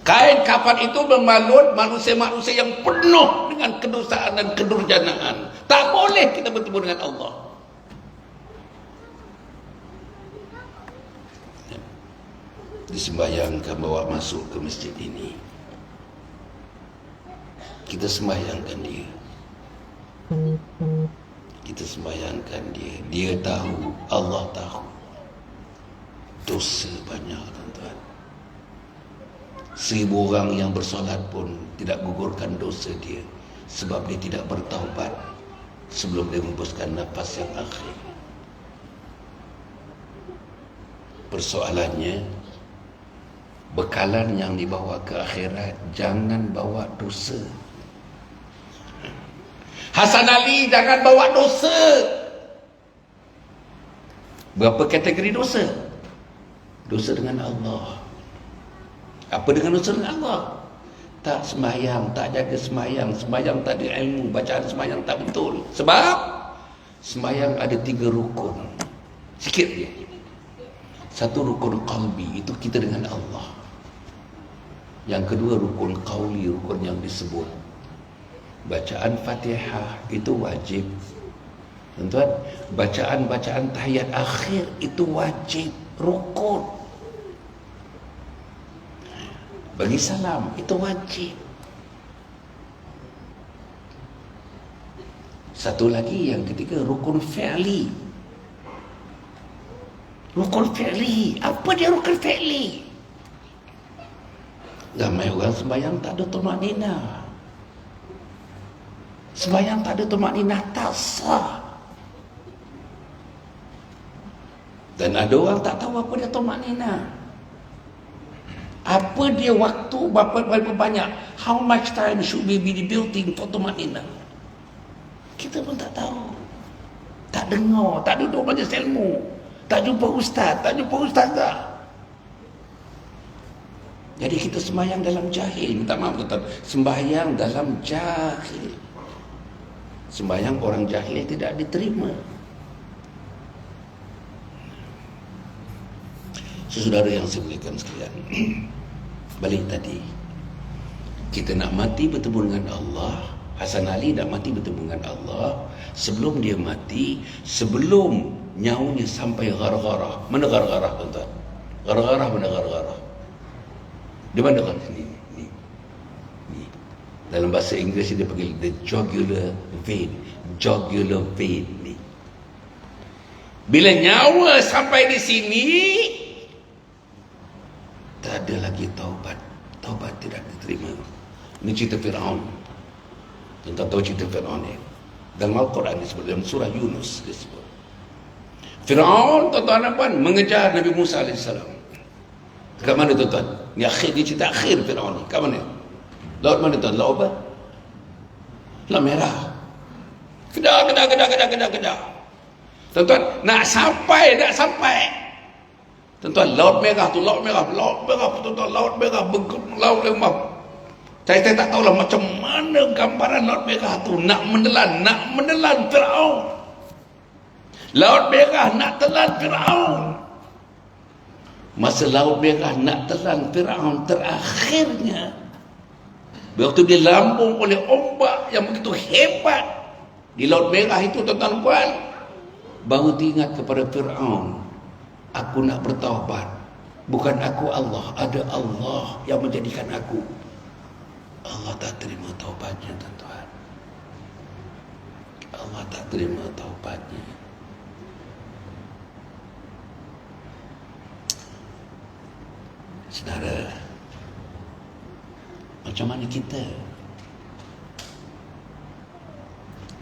Kain kafan itu membalut manusia-manusia yang penuh dengan kedosaan dan kedurjanaan. Tak boleh kita bertemu dengan Allah. Disembahyangkan bawa masuk ke masjid ini. Kita sembahyangkan dia. Kita sembahyangkan dia. Dia tahu, Allah tahu. Dosa banyak tuan-tuan. 1000 orang yang bersolat pun tidak gugurkan dosa dia, sebab dia tidak bertaubat sebelum dia hembuskan nafas yang akhir. Persoalannya, bekalan yang dibawa ke akhirat, jangan bawa dosa. Hasan Ali jangan bawa dosa. Berapa kategori dosa? Dosa dengan Allah. Apa dengan dosa dengan Allah? Tak sembahyang, tak jaga sembahyang, sembahyang tak ada ilmu, bacaan sembahyang tak betul. Sebab sembahyang ada 3 rukun. Sikit je. 1 rukun qalbi, itu kita dengan Allah. Yang kedua rukun qauli, rukun yang disebut. Bacaan Fatihah itu wajib. Tuan-tuan, bacaan tahiyat akhir itu wajib, rukun. Bagi salam itu wajib. Satu lagi yang ketiga, rukun fi'li. Rukun fi'li, apa dia rukun fi'li? Ramai orang sembahyang tak ada tumakninah. Sembahyang tak ada tumakninah, tak sah. Dan ada orang tak tahu apa dia tumakninah. Apa dia waktu, berapa banyak. How much time should we be devoting for tumakninah? Kita pun tak tahu. Tak dengar, tak duduk majlis ilmu, tak jumpa ustaz, tak jumpa ustazah. Jadi kita sembahyang dalam jahil. Minta maaf tuan-tuan, sembahyang dalam jahil. Sembahyang orang jahil tidak diterima. Saudara yang saya muliakan sekalian, balik tadi, kita nak mati bertemu dengan Allah. Hasan Ali nak mati bertemu dengan Allah. Sebelum dia mati, sebelum nyawanya sampai gargarah. Mana gargarah tuan-tuan? Gargarah mana gargarah? Di mana kan? Ni. Dalam bahasa Inggeris dia panggil the jugular vein. Jugular vein ni. Bila nyawa sampai di sini, tak ada lagi taubat. Taubat tidak diterima. Ini cerita Firaun. Tuan-tuan tahu cerita Firaun ni? Dalam Al-Quran disebut, dalam surah Yunus disebut. Firaun, tuan-tuan dan puan, mengejar Nabi Musa AS. Kat mana tuan-tuan? Ni akhir, ni cerita akhir Firaun ni. Kat mana? Laut mana tuan? Laut apa? Laut Merah. Kedah. Tuan-tuan, nak sampai. Tuan-tuan, laut merah tu, laut merah, tuan-tuan, laut merah, laut merah. Saya tak tahulah macam mana gambaran laut merah tu nak menelan Firaun. Laut merah nak telan Firaun. Masa laut merah nak telan Firaun, terakhirnya waktu dilambung oleh ombak yang begitu hebat di laut merah itu, tuan-tuan, baru diingat kepada Firaun, aku nak bertaubat. Bukan aku Allah, ada Allah yang menjadikan aku. Allah tak terima taubatnya, tuan-tuan. Allah tak terima taubatnya. Saudara, macam mana kita?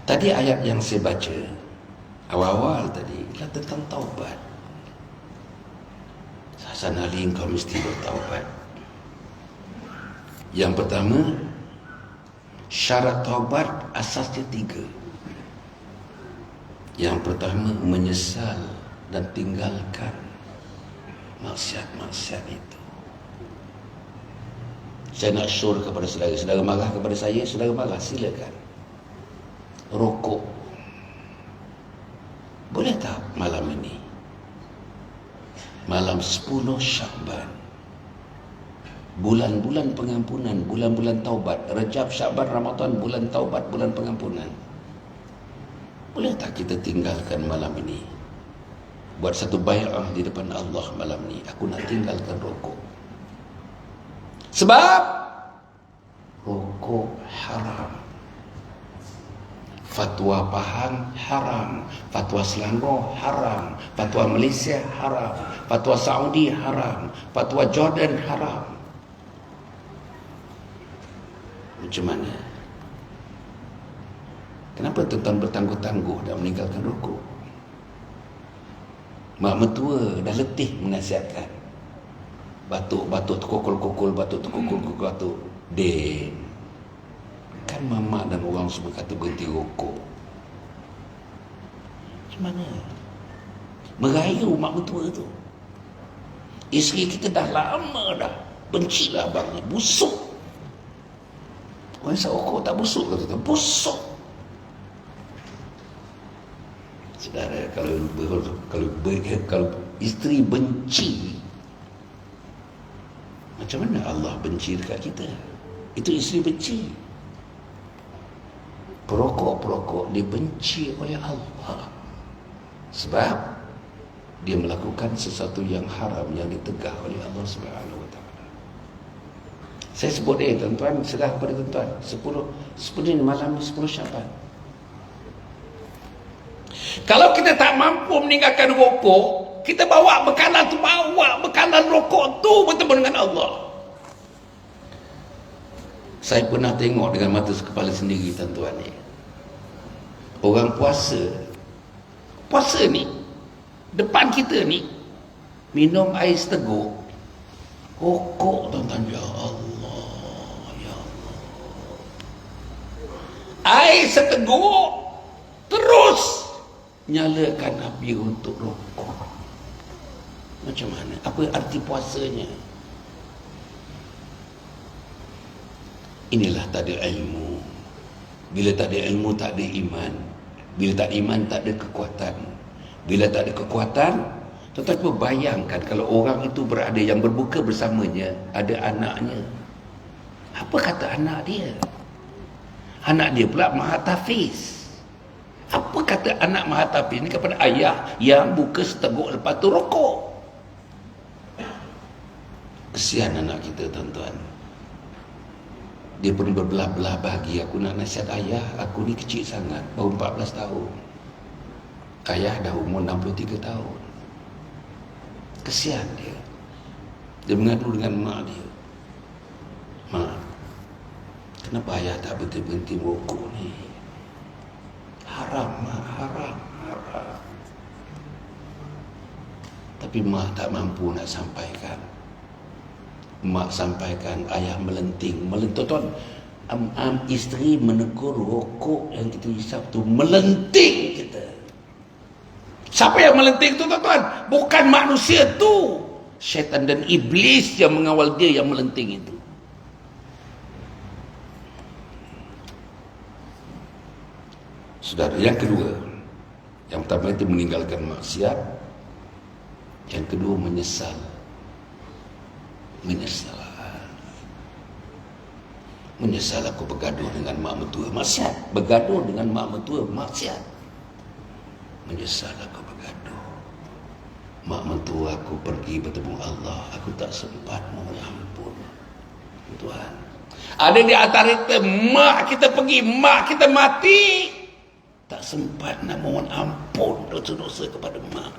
Tadi ayat yang saya baca awal-awal tadi adalah tentang taubat. Hasan Ali, engkau mesti bertaubat. Yang pertama, syarat taubat asasnya 3. Yang pertama, menyesal dan tinggalkan maksiat-maksiat itu. Saya nak syur kepada saudara. Saudara marah kepada saya, saudara marah, silakan. Rokok, boleh tak malam ini, malam 10 Syakban, bulan-bulan pengampunan, bulan-bulan taubat, Rajab, Syakban, Ramadan, bulan taubat, bulan pengampunan, boleh tak kita tinggalkan malam ini? Buat satu bai'ah di depan Allah malam ini, aku nak tinggalkan rokok. Sebab rokok haram. Fatwa Pahang haram, fatwa Selangor haram, fatwa Malaysia haram, fatwa Saudi haram, fatwa Jordan haram. Macam mana? Kenapa tuan-tuan bertangguh-tangguh dan meninggalkan rokok? Mak mertua dah letih menasihatkan. Batuk-batuk terkokol-kokol, batuk terkokol-kokol, batuk. Din, kan mamak dan orang semua kata berhenti rokok. Macam mana? Merayu mak mertua tu. Isteri kita dah lama dah bencilah abang ni, busuk. Orang isap rokok tak busuk ke tuan? Busuk. Saudara, kalau isteri benci, macam mana Allah benci dekat kita? Itu isteri benci. Perokok-perokok dibenci oleh Allah sebab dia melakukan sesuatu yang haram yang ditegah oleh Allah Subhanahu Wa Taala. Saya sebut tuan-tuan, sedar kepada tuan-tuan, 10 malam 10 Syaban. Kalau kita tak mampu meninggalkan rokok, kita bawa bekalan rokok tu bertemu dengan Allah. Saya pernah tengok dengan mata kepala sendiri, tuan-tuan ni. Orang puasa ni, depan kita ni, minum air seteguk, rokok, tuan-tuan. Ya Allah, ya Allah. Air seteguk, terus nyalakan api untuk rokok. Macam mana? Apa arti puasanya? Inilah tak ada ilmu. Bila tak ada ilmu, tak ada iman. Bila tak ada iman, tak ada kekuatan. Bila tak ada kekuatan, tetapi bayangkan kalau orang itu berada yang berbuka bersamanya, ada anaknya. Apa kata anak dia? Anak dia pula Mahatafiz. Apa kata anak Mahatafiz ni kepada ayah yang buka seteguk lepas tu rokok? Kesian anak kita, tuan-tuan. Dia pun berbelah-belah bagi aku nak nasihat ayah. Aku ni kecil sangat, baru 14 tahun. Ayah dah umur 63 tahun. Kesian dia. Dia mengadu dengan mak dia. Mak, kenapa ayah tak berhenti merokok ni? Haram, mak, haram. Tapi mak tak mampu nak sampaikan. Mak sampaikan, ayah melenting. Tuan-tuan, isteri menegur rokok yang kita hisap tu, melenting kita. Siapa yang melenting tu, tuan-tuan? Bukan manusia tu. Syaitan dan iblis yang mengawal dia yang melenting itu. Saudara, yang kedua, yang pertama itu meninggalkan maksiat, yang kedua menyesal. Menyesal aku bergaduh dengan mak mertua, maksiat. Bergaduh dengan mak mertua, maksiat. Menyesal aku bergaduh. Mak mertua aku pergi bertemu Allah, aku tak sempat mohon ampun. Tuhan, ada di antara kita, mak kita pergi, mak kita mati, tak sempat nak mohon ampun dosa-dosa kepada mak.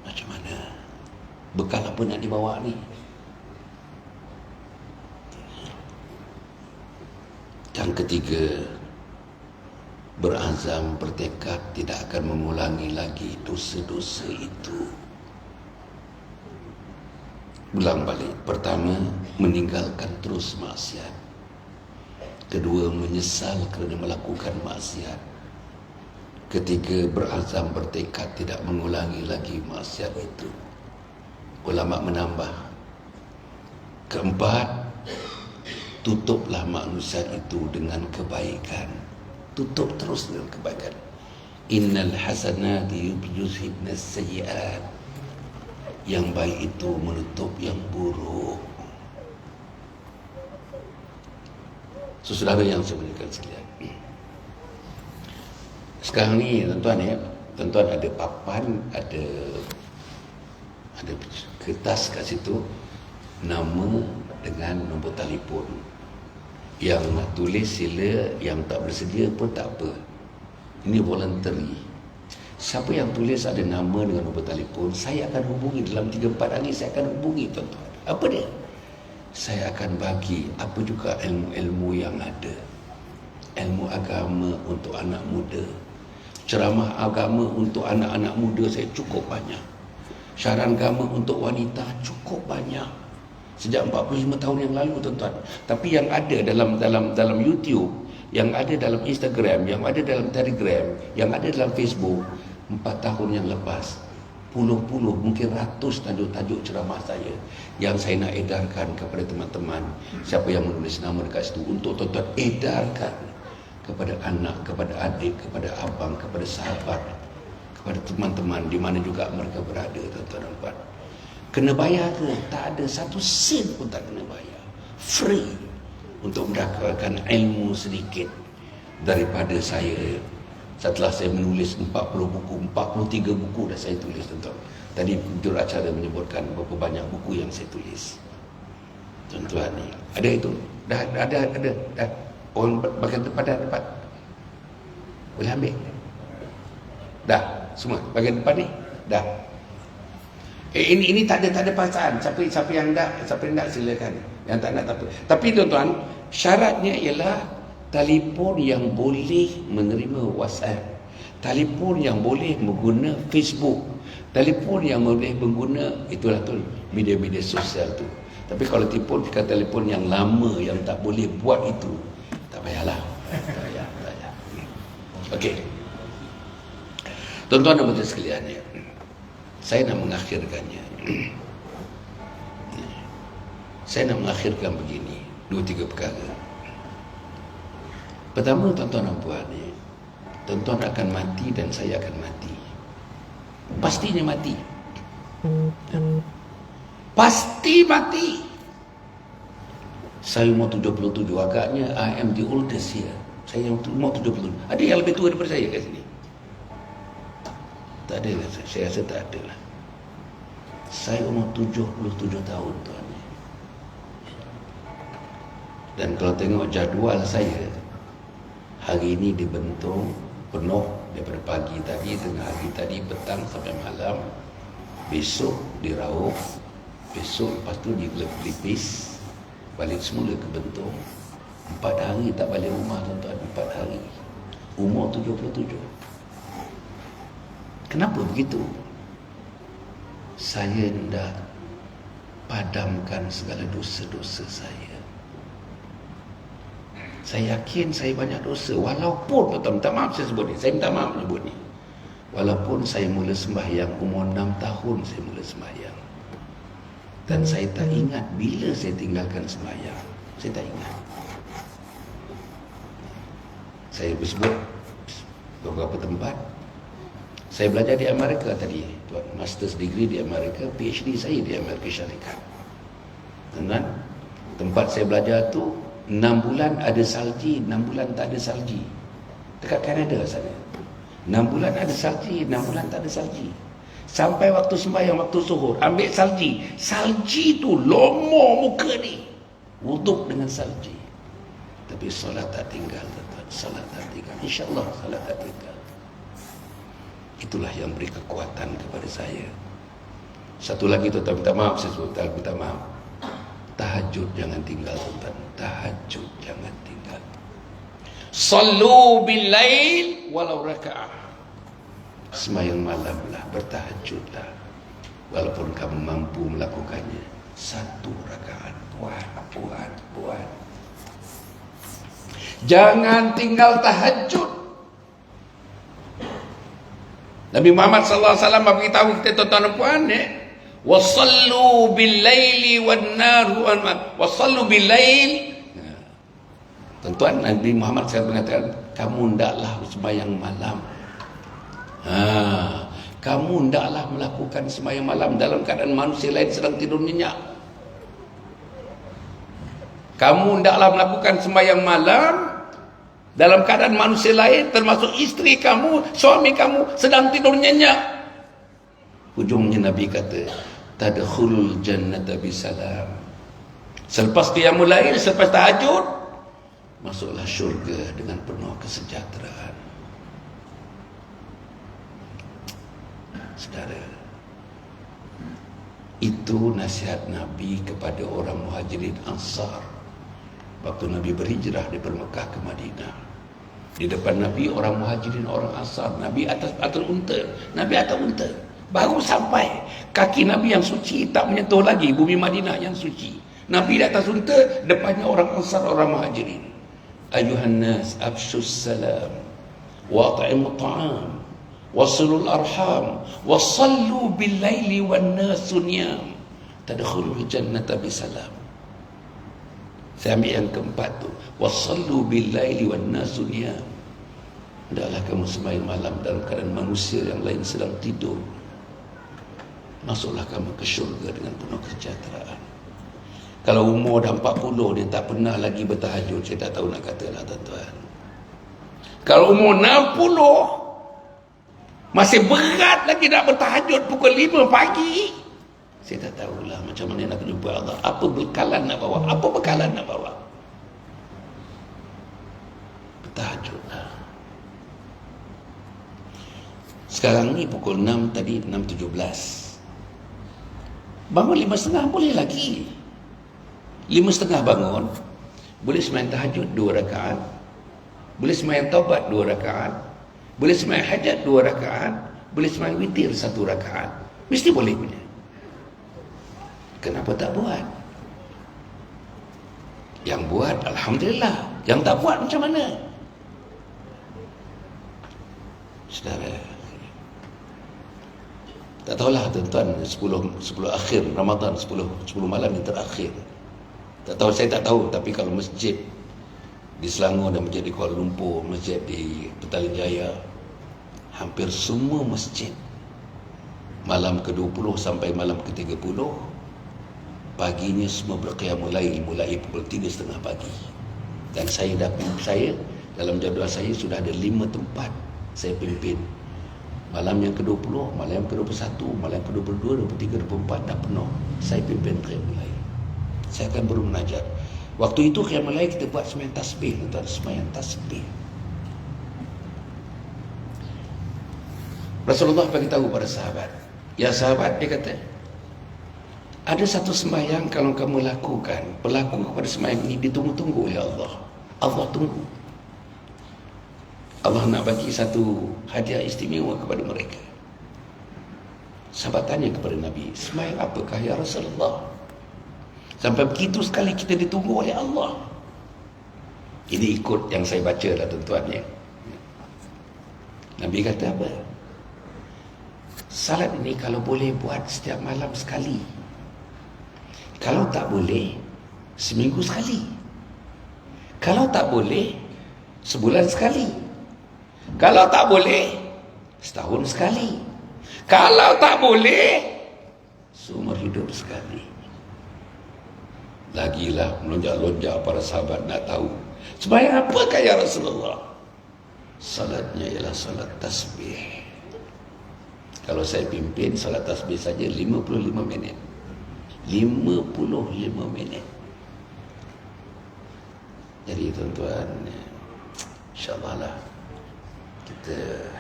Macam mana? Bekal apa nak dibawa ni? Yang ketiga, berazam, bertekad tidak akan mengulangi lagi dosa-dosa itu. Ulang balik. Pertama, meninggalkan terus maksiat. Kedua, menyesal kerana melakukan maksiat. Ketiga, berazam, bertekad tidak mengulangi lagi maksiat itu. Ulama menambah. Keempat, tutuplah manusia itu dengan kebaikan. Tutup terus dengan kebaikan. Innal hasanati yuzhibnas sayyi'at. Yang baik itu menutup yang buruk. Saudara yang saya muliakan sekalian, sekarang ni tuan-tuan ya, tuan-tuan ada papan, ada kertas kat situ, nama dengan nombor telefon. Yang nak tulis sila, yang tak bersedia pun tak apa. Ini voluntary. Siapa yang tulis ada nama dengan nombor telefon, saya akan hubungi dalam 3-4 hari, saya akan hubungi tuan-tuan. Apa dia? Saya akan bagi apa juga ilmu-ilmu yang ada. Ilmu agama untuk anak muda. Ceramah agama untuk anak-anak muda saya cukup banyak. Syaran agama untuk wanita cukup banyak. Sejak 45 tahun yang lalu tuan-tuan. Tapi yang ada dalam YouTube, yang ada dalam Instagram, yang ada dalam Telegram, yang ada dalam Facebook, 4 tahun yang lepas, puluh-puluh, mungkin ratus tajuk-tajuk ceramah saya yang saya nak edarkan kepada teman-teman. Siapa yang menulis nama dekat situ, untuk tuan-tuan edarkan kepada anak, kepada adik, kepada abang, kepada sahabat, kepada teman-teman di mana juga mereka berada, tuan-tuan dan puan. Kena bayar ke? Tak ada, 1 sen pun tak kena bayar. Free untuk mendapatkan ilmu sedikit daripada saya. Setelah saya menulis 40 buku, 43 buku dah saya tulis, tuan-tuan. Tadi juruacara menyebutkan berapa banyak buku yang saya tulis. Tuan-tuan ni, ada itu? Dah. Orang bagian depan dah dapat. Boleh ambil? Dah, semua. Bagian depan ni? Dah. Ini tak ada paksaan. Siapa yang tak silakan. Yang tak nak tak apa. Tapi tuan-tuan, syaratnya ialah telefon yang boleh menerima WhatsApp, telefon yang boleh mengguna Facebook, telefon yang boleh mengguna itulah tu media-media sosial tu. Tapi kalau telefon yang lama yang tak boleh buat itu, tak payahlah. Tak payah. Okey. Tuan-tuan dan puan sekalian, saya nak mengakhirkannya. Saya nak mengakhirkan begini, 2-3 perkara. Pertama, tuan-tuan dan puan, tuan-tuan akan mati dan saya akan mati. Pastinya mati. Pasti mati. Saya umur 77, agaknya I am the oldest here. Saya umur 77. Ada yang lebih tua daripada saya kat sini? Tak ada, saya rasa tak ada lah. Saya umur 77 tahun, tuan. Dan kalau tengok jadual saya, hari ini dibentuk penuh daripada pagi tadi, tengah hari tadi, petang sampai malam. Besok diraup, besok lepas tu digelap-gelipis, balik semula ke Bentong. 4 hari tak balik rumah, tuan-tuan. 4 hari. Umur 77. Kenapa begitu? Saya hendak padamkan segala dosa-dosa saya. Saya yakin saya banyak dosa. Walaupun, tuan-tuan, minta maaf saya sebut ni. Saya minta maaf sebut ni. Walaupun saya mula sembahyang umur 6 tahun saya mula sembahyang. Dan saya tak ingat bila saya tinggalkan sembahyang. Saya tak ingat. Saya bersebut beberapa tempat. Saya belajar di Amerika tadi, tuan, master's degree di Amerika, PhD saya di Amerika Syarikat. Dan tempat saya belajar tu 6 bulan ada salji, 6 bulan tak ada salji. Dekat Kanada sana. 6 bulan ada salji, 6 bulan tak ada salji. Sampai waktu sembahyang, waktu zuhur, ambil salji. Salji tu lomo muka ni. Wuduk dengan salji. Tapi solat tak tinggal, tuan. Solat tak tinggal. InsyaAllah solat tak tinggal. Itulah yang beri kekuatan kepada saya. Satu lagi tuan-tuan, minta maaf saya sebut, minta maaf. Tahajud jangan tinggal, tuan-tuan. Tahajud jangan tinggal. Sallu bil lail walau raka'ah. Sembahyang malamlah, bertahajudlah. Walaupun kamu mampu melakukannya 1 rakaat. Buat. Jangan tinggal tahajud. Nabi Muhammad sallallahu alaihi wasallam beritahu kita, tuan-tuan dan puan, wasallu bil laili wan naru wasallu bil lail. Tuan-tuan, Nabi Muhammad SAW mengatakan, kamu hendaklah sembahyang malam. Kamu hendaklah melakukan sembahyang malam dalam keadaan manusia lain sedang tidur nyenyak. Kamu hendaklah melakukan sembahyang malam dalam keadaan manusia lain, termasuk isteri kamu, suami kamu sedang tidur nyenyak. Ujungnya Nabi kata, tadkhulul jannata bisalam. Selepas qiyamul lail, selepas tahajud, masuklah syurga dengan penuh kesejahteraan. Saudara, itu nasihat Nabi kepada orang Muhajirin Ansar waktu Nabi berhijrah dari Mekah ke Madinah. Di depan Nabi orang Muhajirin, orang Ansar. Nabi atas unta. Nabi atas unta. Baru sampai, kaki Nabi yang suci tak menyentuh lagi bumi Madinah yang suci. Nabi di atas unta, depannya orang Ansar, orang Muhajirin. Ayuhan nas abshus salam wa at'imut ta'am wasilul arham wasallu bil laili wan nasu niyam tadkhulul jannata bisalam. Saya ambil yang keempat tu, wasallu bil laili wan nasu niyam. Hendaklah kamu sembahyang malam dalam keadaan manusia yang lain sedang tidur. Masuklah kamu ke syurga dengan penuh kesejahteraan. Kalau umur dah 40 dia tak pernah lagi bertahajud, saya tak tahu nak katalah, tuan-tuan. Kalau umur 60 masih berat lagi nak bertahajud pukul 5 pagi, saya tak tahulah macam mana nak jumpa Allah. Apa bekalan nak bawa? Apa bekalan nak bawa? Bertahajudlah. Sekarang ni pukul 6 tadi, 6.17. Bangun 5.30 boleh lagi. 5.30 bangun, boleh sembahyang tahajud 2 rakaat, boleh sembahyang taubat 2 rakaat, boleh sembahyang hajat 2 rakaat, boleh sembahyang witir 1 rakaat. Mesti boleh punya. Kenapa tak buat? Yang buat alhamdulillah, yang tak buat macam mana? Saudara, tak tahulah tuan-tuan, 10 akhir Ramadan, 10 malam yang terakhir. Tak tahu, saya tak tahu, tapi kalau masjid di Selangor dan masjid di Kuala Lumpur, masjid di Petaling Jaya, hampir semua masjid malam ke-20 sampai malam ke-30 paginya semua berqiyamul lail mulai pukul 3.30 pagi. Dan saya dalam jadual saya sudah ada 5 tempat saya pimpin. Malam yang ke-20, malam yang ke-21, malam yang ke-22, 23, 24 dah penuh. Saya pimpin qiyamul lail. Saya akan bermunajat. Waktu itu qiyamul lail kita buat sembahyang tasbih, tuan, sembahyang tasbih. Rasulullah beritahu pada sahabat, ya sahabat, dia kata, ada satu sembahyang kalau kamu lakukan, pelaku kepada sembahyang ini ditunggu-tunggu oleh Allah. Allah tunggu. Allah nak bagi satu hadiah istimewa kepada mereka. Sahabat tanya kepada Nabi, sembahyang apakah ya Rasulullah? Sampai begitu sekali kita ditunggu oleh Allah. Ini ikut yang saya baca lah tuan-tuan ya. Nabi kata apa? salat ini kalau boleh buat setiap malam sekali. Kalau tak boleh, seminggu sekali. Kalau tak boleh, sebulan sekali. Kalau tak boleh, setahun sekali. Kalau tak boleh, seumur hidup sekali. Lagilah melonjak-lonjak para sahabat nak tahu, sembahyang apakah ya Rasulullah? Salatnya ialah salat tasbih. Kalau saya pimpin salat tasbih saja 55 minit. 55 minit. Jadi tuan-tuan, insya-Allah lah,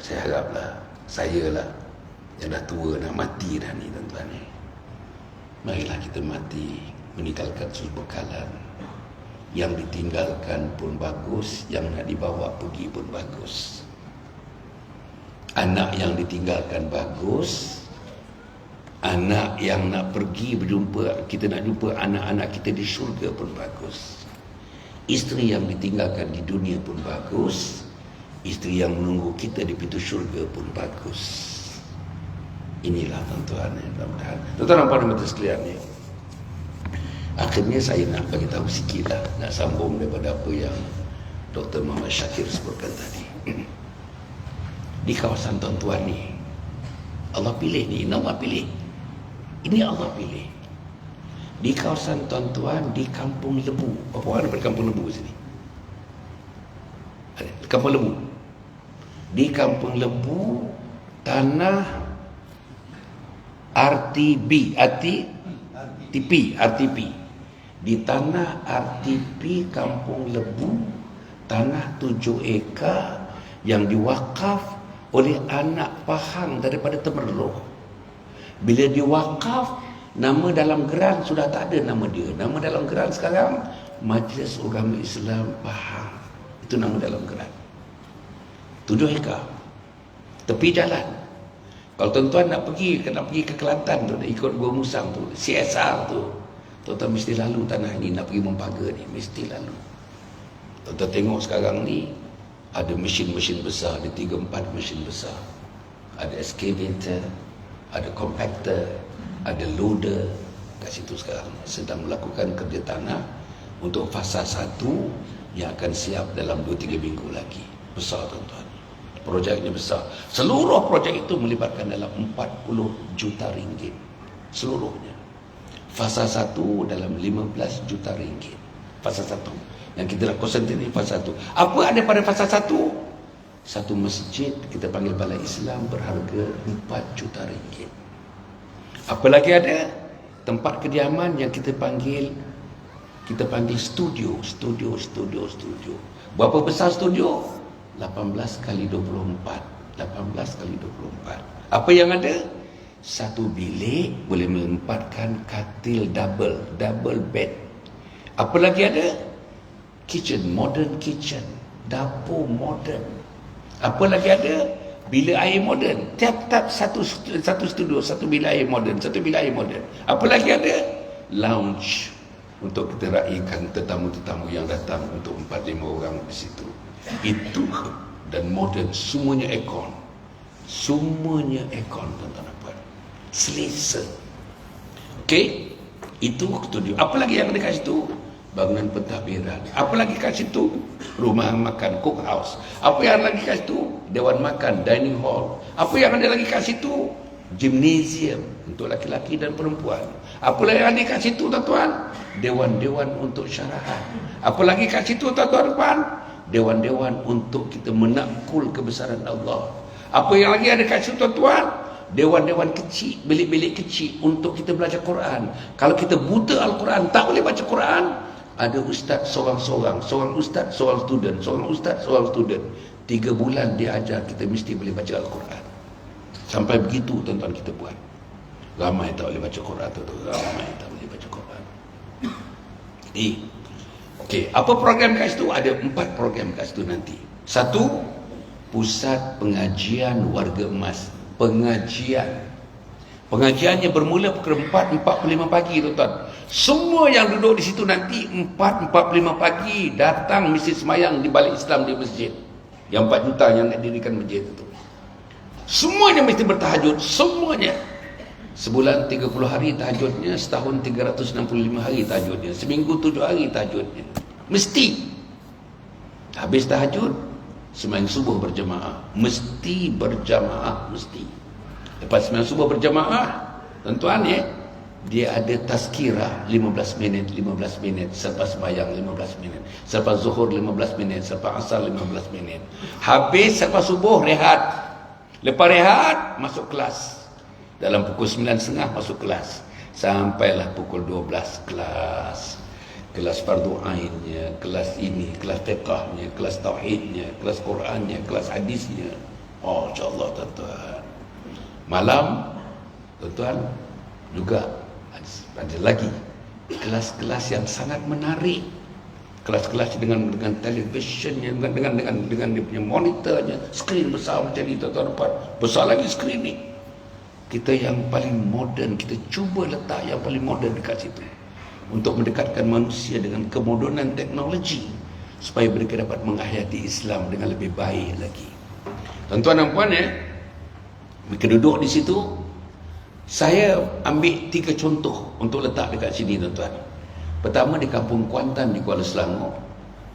saya haraplah, saya lah yang dah tua nak mati dah ni tuan-tuan ni. Marilah kita mati meninggalkan suatu bekalan. Yang ditinggalkan pun bagus, yang nak dibawa pergi pun bagus. Anak yang ditinggalkan bagus, anak yang nak pergi berjumpa, kita nak jumpa anak-anak kita di syurga pun bagus. Isteri yang ditinggalkan di dunia pun bagus, isteri yang menunggu kita di pintu syurga pun bagus. Inilah tuan-tuan, mudah-mudahan tuan-tuan dan puan-puan sekalian ni. Akhirnya saya nak bagi tahu sikit lah, nak sambung daripada apa yang Dr. Muhammad Shakir sebutkan tadi. Di kawasan tuan-tuan ni, Allah pilih ni, Allah pilih. Ini Allah pilih. Di kawasan tuan-tuan, di Kampung Lebu. Berapa orang daripada Kampung Lebu sini? Ada, Kampung Lebu. Di Kampung Lebu, tanah RTP. Di tanah RTP Kampung Lebu, tanah 7 ekar yang diwakaf oleh anak Pahang daripada Temerloh. Bila diwakaf, nama dalam geran sudah tak ada nama dia. Nama dalam geran sekarang Majlis Agama Islam Pahang. Itu nama dalam geran. 7 ekar. Tepi jalan. Kalau tuan-tuan nak pergi ke Kelantan tu, nak ikut Gua Musang tu, CSR tu, tuan-tuan mesti lalu tanah ni, nak pergi Mempaga ni, mesti lalu. Tuan-tuan tengok sekarang ni, ada mesin-mesin besar, ada 3-4 mesin besar. Ada excavator, ada compactor, ada loader. Kat situ sekarang sedang melakukan kerja tanah untuk fasa 1 yang akan siap dalam 2-3 minggu lagi. Besar tuan-tuan. Projeknya besar. Seluruh projek itu melibatkan dalam 40 juta ringgit. Seluruhnya. Fasa 1 dalam 15 juta ringgit. Fasa 1. Yang kita nak konsentrasi ni fasa 1. Apa ada pada fasa 1? Satu masjid kita panggil Balai Islam berharga 4 juta ringgit. Apa lagi ada? Tempat kediaman yang kita panggil studio. Berapa besar studio? 18 kali 24. 18 kali 24. Apa yang ada? Satu bilik boleh menempatkan katil double bed. Apa lagi ada? Kitchen, modern kitchen. Dapur modern. Apa lagi ada? Bilik air modern. Tiap-tiap satu studio, satu bilik air modern. Apa lagi ada? Lounge. Untuk kita raikan tetamu-tetamu yang datang untuk 4-5 orang di situ. Itu dan modern, semuanya aircon. Semuanya aircon, tuan-tuan. Selesa. Okey? Itu studio. Apa lagi yang ada kat situ? Bangunan pentadbiran. Apa lagi kat situ? Rumah makan, cookhouse. Apa yang lagi kat situ? Dewan makan, dining hall. Apa yang ada lagi kat situ? Gymnasium untuk laki-laki dan perempuan. Apa lagi yang ada kat situ, tuan-tuan? Dewan-dewan untuk syarahan. Apa lagi kat situ, tuan-tuan? Dewan-dewan untuk kita menakul kebesaran Allah. Apa yang lagi ada kat situ, tuan-tuan? Dewan-dewan kecil, bilik-bilik kecil untuk kita belajar Quran. Kalau kita buta Al-Quran, tak boleh baca Quran, ada ustaz seorang-seorang, seorang ustaz, seorang student, seorang ustaz, seorang student. 3 bulan dia ajar kita mesti boleh baca Al-Quran. Sampai begitu tuan-tuan kita buat. Ramai tak boleh baca Quran, tuan-tuan. Ramai tak boleh baca Quran. Jadi, okey, apa program kat situ? Ada 4 program kat situ nanti. 1, pusat pengajian warga emas. Pengajiannya bermula pukul 4.45 pagi, tuan-tuan. Semua yang duduk di situ nanti 4.45 pagi datang mesti semayang di Balai Islam di masjid. Yang 4 juta yang nak dirikan masjid itu. Semuanya mesti bertahajud, semuanya. Sebulan 30 hari tahajudnya, setahun 365 hari tahajudnya, seminggu 7 hari tahajudnya. Mesti. Habis tahajud, sembahyang subuh berjamaah. Mesti berjamaah, mesti. Lepas sembahyang subuh berjamaah, tuan-tuan ya, dia ada tazkirah 15 minit, 15 minit. Selepas sembahyang 15 minit. Selepas zuhur 15 minit. Selepas asar 15 minit. Habis selepas subuh rehat. Lepas rehat, masuk kelas. Dalam pukul 9.30 masuk kelas. Sampailah pukul 12 kelas. Kelas fardu ainnya, kelas ini, kelas fiqahnya, kelas tauhidnya, kelas Qurannya, kelas hadisnya. Oh, insyaAllah tuan-tuan. Malam, tuan-tuan, juga ada lagi kelas-kelas yang sangat menarik. Kelas-kelas dengan televisionnya, dengan dia punya monitornya, skrin besar macam ni, tuan-tuan dapat. Besar lagi skrin ni. Kita yang paling moden, kita cuba letak yang paling moden dekat situ. Untuk mendekatkan manusia dengan kemodenan teknologi supaya mereka dapat menghayati Islam dengan lebih baik lagi. Tuan-tuan dan puan ya, mereka duduk di situ. Saya ambil 3 contoh untuk letak dekat sini tuan-tuan. Pertama di Kampung Kuantan di Kuala Selangor.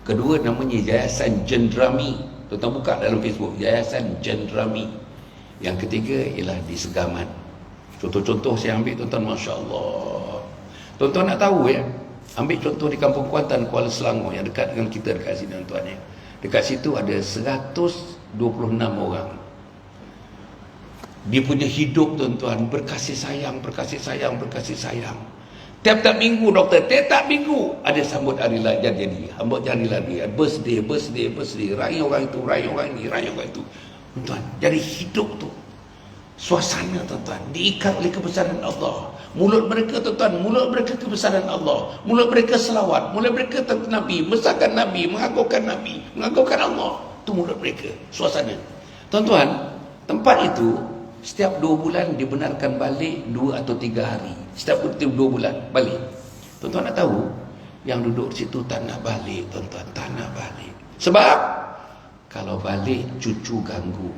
Kedua namanya Yayasan Jendrami. Tuan-tuan buka dalam Facebook, Yayasan Jendrami. Yang ketiga ialah di Segamat. Contoh-contoh saya ambil tuan-tuan, Masya Allah. Tuan-tuan nak tahu ya, ambil contoh di Kampung Kuantan Kuala Selangor yang dekat dengan kita dekat sini tuan-tuan ya. Dekat situ ada 126 orang. Dia punya hidup tuan-tuan berkasih sayang, berkasih sayang, berkasih sayang. Tiap-tiap minggu doktor, tiap-tiap minggu ada sambut hari lahir jadi, sambut hari lahir, birthday, raya orang itu, raya orang ini, raya orang itu. Tuan-tuan, jadi hidup tu suasana tuan-tuan diikat oleh kebesaran Allah. Mulut mereka tuan-tuan, mulut mereka kebesaran Allah. Mulut mereka selawat, mulut mereka tentang Nabi, besarkan Nabi, mengagungkan Nabi, mengagungkan Allah. Itu mulut mereka, suasana. Tuan-tuan, tempat itu setiap 2 bulan dibenarkan balik 2 atau 3 hari. Setiap 2 bulan balik. Tuan-tuan nak tahu, yang duduk di situ tak nak balik tuan-tuan, tak nak balik. Sebab kalau balik cucu ganggu.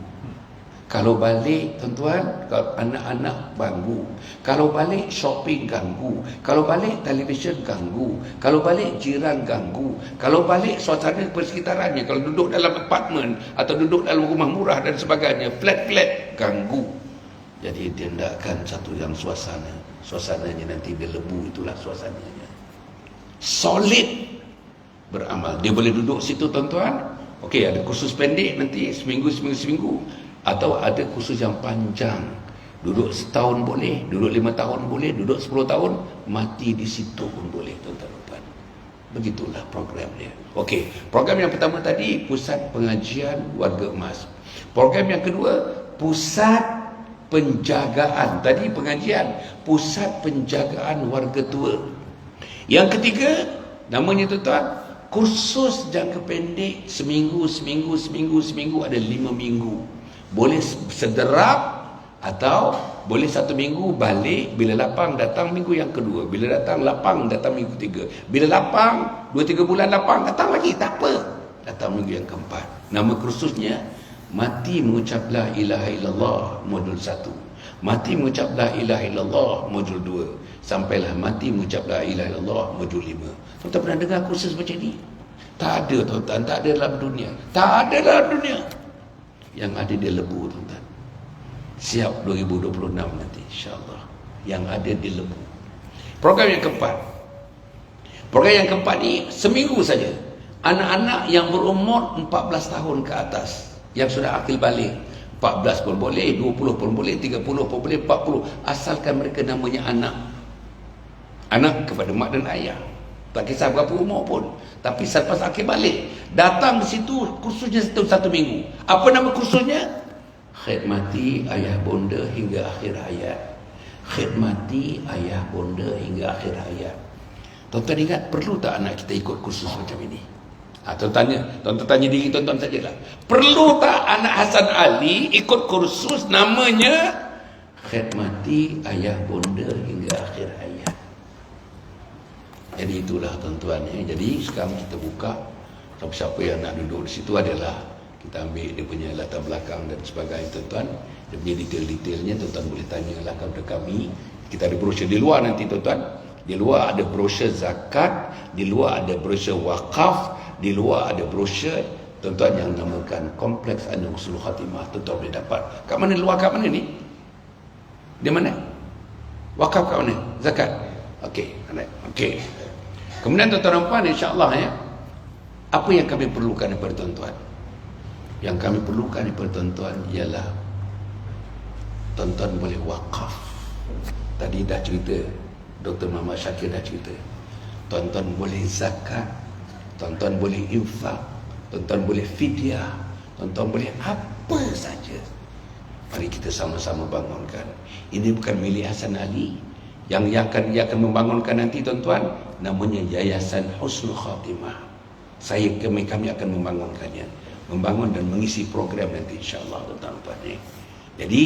Kalau balik tuan-tuan, anak-anak ganggu. Kalau balik shopping ganggu. Kalau balik televisyen ganggu. Kalau balik jiran ganggu. Kalau balik suasana persekitarannya, kalau duduk dalam apartmen atau duduk dalam rumah murah dan sebagainya, flat-flat ganggu. Jadi dia hendakkan satu yang suasana. Suasananya nanti dia lebu, itulah suasananya. Solid beramal. Dia boleh duduk situ tuan-tuan. Okey, ada kursus pendek nanti seminggu. Atau ada kursus yang panjang. Duduk setahun boleh, duduk 5 tahun boleh, duduk 10 tahun, mati di situ pun boleh tuan-tuan. Begitulah program dia. Okey, program yang pertama tadi pusat pengajian warga emas. Program yang kedua pusat penjagaan. Tadi pengajian, pusat penjagaan warga tua. Yang ketiga namanya tuan-tuan, kursus jangka pendek seminggu ada 5 minggu. Boleh sederap atau boleh 1 minggu balik, bila lapang datang minggu yang kedua, bila datang lapang datang minggu 3, bila lapang 2-3 bulan lapang datang lagi, tak apa, datang minggu yang keempat. Nama kursusnya Mati Mengucap La Ilaha Illallah modul 1, Mati Mengucap La Ilaha Illallah modul 2, sampailah Mati Mengucap La Ilaha Illallah modul 5. Tuan-tuan pernah dengar kursus macam ni? Tak ada tuan-tuan, tak ada dalam dunia. Tak ada dalam dunia. Yang ada dia lebu tuan-tuan. Siap 2026 nanti insya-Allah. Yang ada dia lebu. Program yang keempat. Program yang keempat ni seminggu saja. Anak-anak yang berumur 14 tahun ke atas, yang sudah akil balik. 14 pun boleh, 20 pun boleh, 30 pun boleh, 40. Asalkan mereka namanya anak. Anak kepada mak dan ayah. Tak kisah berapa umur pun. Tapi selepas akil balik, datang di situ, kursusnya 1 minggu. Apa nama kursusnya? Khidmati ayah bonda hingga akhir hayat. Khidmati ayah bonda hingga akhir hayat. Tuan-tuan ingat, perlu tak anak kita ikut kursus macam ini? Tuan-tuan tanya diri tuan-tuan sajalah. Perlu tak anak Hasan Ali ikut kursus namanya Khidmati ayah bonda hingga akhir hayat? Jadi itulah tuan-tuan ya. Jadi sekarang kita buka, siapa yang nak duduk di situ adalah Kita ambil dia punya latar belakang dan sebagainya tuan-tuan. Dia punya detail-detailnya tuan-tuan boleh tanyalah kepada kami. Kita ada brosur di luar nanti tuan-tuan. Di luar ada brosur zakat, di luar ada brosur wakaf, di luar ada brosur tuan-tuan yang namakan Kompleks Anjung Husnul Khatimah. Tuan-tuan boleh dapat. Kat mana luar, kat mana ni? Di mana? Wakaf kat mana? Zakat. Okey, okey. Kemudian tuan-tuan dan puan, insya-Allah ya. Apa yang kami perlukan daripada tuan-tuan? Yang kami perlukan daripada tuan-tuan ialah tuan-tuan boleh wakaf. Tadi dah cerita, Dr. Muhammad Syakir dah cerita. Tuan-tuan boleh zakat, tuan-tuan boleh infak, tuan-tuan boleh fidyah, tuan-tuan boleh apa saja. Mari kita sama-sama bangunkan. Ini bukan milik Hasan Ali. Yang akan membangunkan nanti tuan-tuan, namanya Yayasan Husnul Khatimah. Kami akan membangunkannya. Membangun dan mengisi program nanti insya-Allah tuan-tuan. Jadi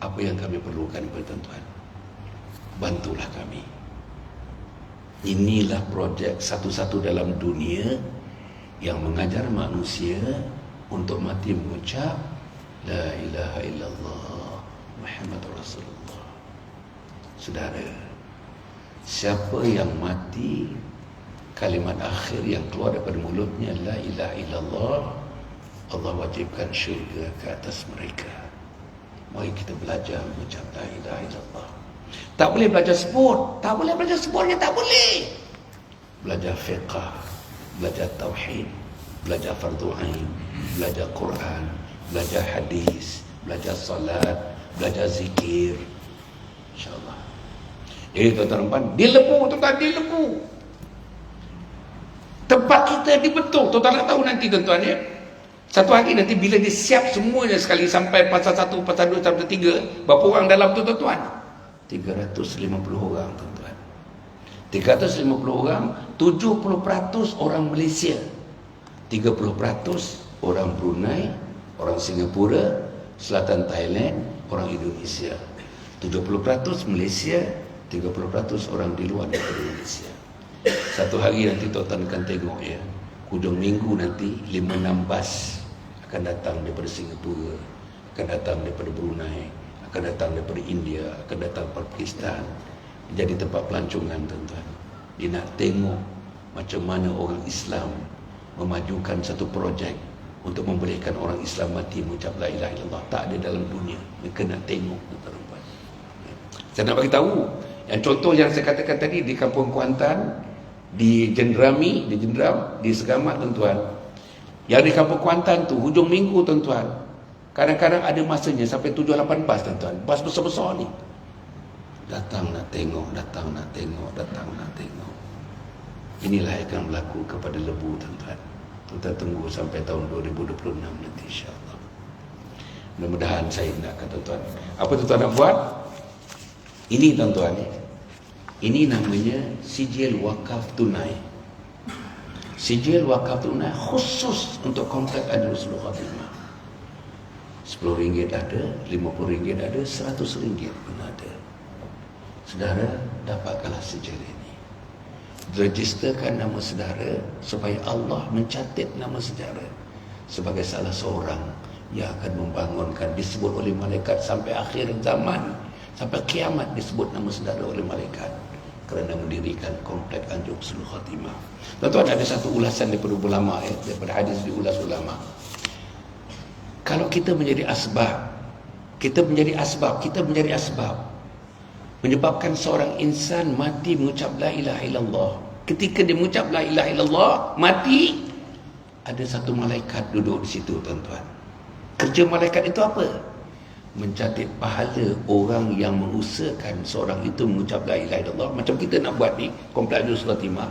apa yang kami perlukan kepada tuan-tuan, bantulah kami. Inilah projek satu-satu dalam dunia yang mengajar manusia untuk mati mengucap La ilaha illallah Muhammadur Rasulullah. Saudara, siapa yang mati kalimat akhir yang keluar daripada mulutnya La ilaha illallah, Allah wajibkan syurga ke atas mereka. Mari kita belajar mengucap La ilaha illallah. Tak boleh belajar sport, tak boleh belajar sportnya, tak boleh. Belajar fiqh, belajar tauhid, belajar fardu ain, belajar Quran, belajar hadis, belajar salat, belajar zikir, insya-Allah. Jadi tuan-tuan, dia lebu tuan-tuan, dia lebu. Tempat kita dibetul, tuan-tuan nak tahu nanti tuan-tuan ya. Satu hari nanti bila dia siap semuanya sekali sampai pasal 1, pasal 2, pasal 3, berapa orang dalam tu tuan-tuan? 350 orang tuan-tuan. 350 orang, 70% orang Malaysia, 30% orang Brunei, orang Singapura, Selatan Thailand, orang Indonesia. 70% Malaysia, 30% orang di luar daripada Malaysia. Satu hari nanti tuan-tuan akan tengok ya, hujung minggu nanti 5-6 bas akan datang daripada Singapura, akan datang daripada Brunei, akan datang daripada India, akan datang daripada Pakistan. Jadi tempat pelancongan tuan-tuan. Dia nak tengok macam mana orang Islam memajukan satu projek untuk membolehkan orang Islam mati mengucap la ilaha illallah. Tak ada dalam dunia. Mereka nak tengok tuan-tuan. Saya nak bagi tahu yang contoh yang saya katakan tadi di Kampung Kuantan, di Jenderami, di Jenderam, di Segamat tuan-tuan. Yang di Kampung Kuantan tu hujung minggu tuan-tuan, kadang-kadang ada masanya sampai 7-8 bas tuan-tuan. Bas besar-besar ni datang nak tengok, datang nak tengok, datang nak tengok. Inilah yang akan berlaku kepada lebu tuan-tuan. Kita tunggu sampai tahun 2026 nanti insya-Allah. Mudah-mudahan saya nak kata tuan. Apa tuan-tuan nak buat? Ini tuan-tuan ni. Ini namanya sijil wakaf tunai. Sijil wakaf tunai khusus untuk Kompleks Anjung Husnul Khatimah. RM10 ada, RM50 ada, RM100 pun ada. Saudara, dapatkanlah sijil ini. Registerkan nama saudara supaya Allah mencatat nama saudara sebagai salah seorang yang akan membangunkan, disebut oleh malaikat sampai akhir zaman, sampai kiamat disebut nama saudara oleh malaikat kerana mendirikan Kompleks Anjung Husnul Khatimah. Tuan-tuan, ada satu ulasan daripada ulama daripada hadis diulas ulama. Kalau kita menjadi asbab, kita menjadi asbab menyebabkan seorang insan mati mengucap la ilaha illallah. Ketika dia mengucap la ilaha illallah, mati, ada satu malaikat duduk di situ tuan-tuan. Kerja malaikat itu apa? Mencatat pahala orang yang mengusahakan seorang itu mengucap la ilaha illallah. Macam kita nak buat ni, Kompleks Anjung Husnul Khatimah.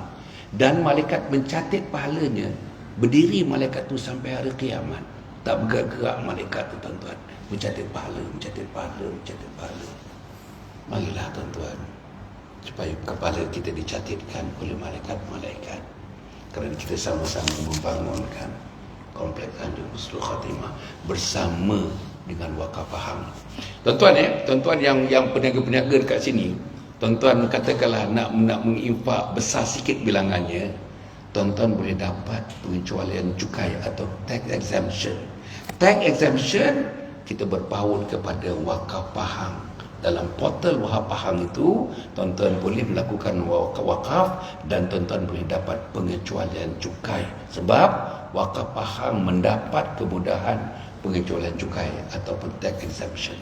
Dan malaikat mencatat pahalanya. Berdiri malaikat tu sampai hari kiamat. Tak bergerak malaikat tu tuan-tuan. Mencatat pahala, mencatat pahala, mencatat pahala. Marilah tuan-tuan, supaya kepala kita dicatatkan oleh malaikat-malaikat. Kerana kita sama-sama membangunkan Kompleks Anjung Husnul Khatimah bersama dengan wakaf faham. Tuan-tuan tuan-tuan yang peniaga-peniaga dekat sini, tuan-tuan katakanlah nak menginfak besar sikit bilangannya, tuan-tuan boleh dapat pengecualian cukai atau tax exemption Tax exemption, kita berpaut kepada wakaf Pahang. Dalam portal Wakaf Pahang itu, tuan-tuan boleh melakukan wakaf dan tuan-tuan boleh dapat pengecualian cukai. Sebab Wakaf Pahang mendapat kemudahan pengecualian cukai ataupun tax exemption.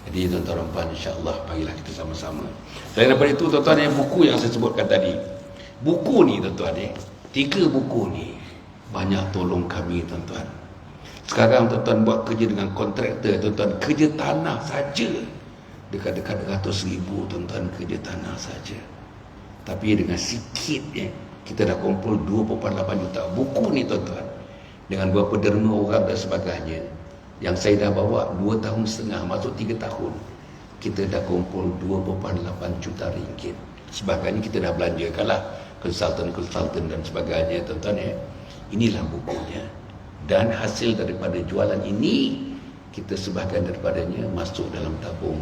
Jadi tuan-tuan dan puan, insya-Allah marilah kita sama-sama. Selain daripada itu, tuan-tuan, yang buku yang saya sebutkan tadi. Buku ni tuan-tuan, 3 buku ni banyak tolong kami tuan-tuan. Sekarang tuan-tuan buat kerja dengan kontraktor, tuan-tuan, kerja tanah saja dekat-dekat 100,000 tuan-tuan, kerja tanah saja. Tapi dengan sikit kita dah kumpul 2.8 juta buku ni tuan-tuan, dengan beberapa derma orang dan sebagainya. Yang saya dah bawa 2,5 tahun masuk 3 tahun, kita dah kumpul 2.8 juta ringgit. Sebagainya kita dah belanjakan lah, konsultan dan sebagainya tuan-tuan. Inilah bukunya. Dan hasil daripada jualan ini, kita sebahagian daripadanya masuk dalam tabung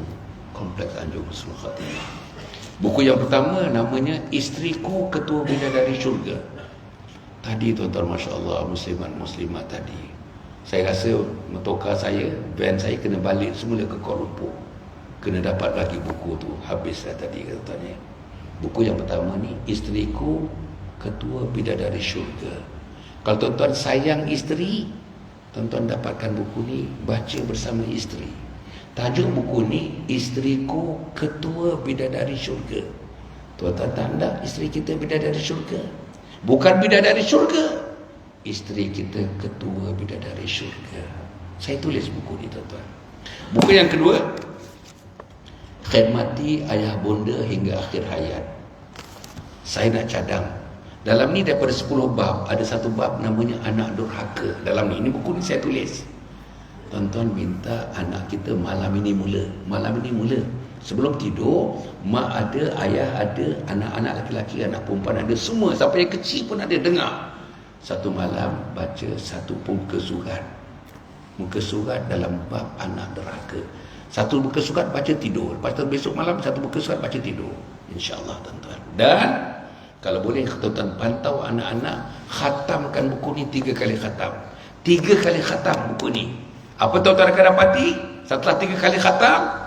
Kompleks Anjung Husnul Khatimah. Buku yang pertama namanya Isteriku Ketua Bidadari Syurga. Tadi tuan-tuan, Masya Allah, muslimat tadi, saya rasa motorkar saya, van saya kena balik semula ke Kuala Lumpur, kena dapat lagi buku tu. Habis dah tadi tuan-tuan. Buku yang pertama ni, Isteriku Ketua Bidadari Syurga. Kalau tuan-tuan sayang isteri, tuan-tuan dapatkan buku ni, baca bersama isteri. Tajuk buku ni, Isteriku Ketua Bidadari Syurga. Tuan-tuan tanda isteri kita bidadari syurga? Bukan bidadari syurga, isteri kita ketua bidadari syurga. Saya tulis buku ni tuan-tuan. Buku yang kedua, Khidmati Ayah Bonda Hingga Akhir Hayat. Saya nak cadang. Dalam ni daripada 10 bab, ada satu bab namanya Anak Durhaka. Dalam ni, ini buku ni saya tulis. Tuan-tuan minta anak kita malam ini mula. Sebelum tidur, mak ada, ayah ada, anak-anak lelaki, anak perempuan ada, semua, sampai yang kecil pun ada, dengar. Satu malam baca satu muka surat. Muka surat dalam bab anak derhaka. Satu muka surat baca tidur. Lepas tu besok malam satu muka surat baca tidur. InsyaAllah tuan-tuan. Dan kalau boleh tuan-tuan pantau anak-anak, khatamkan buku ni 3 kali khatam. 3 kali khatam buku ni. Apa tuan-tuan akan dapati setelah 3 kali khatam?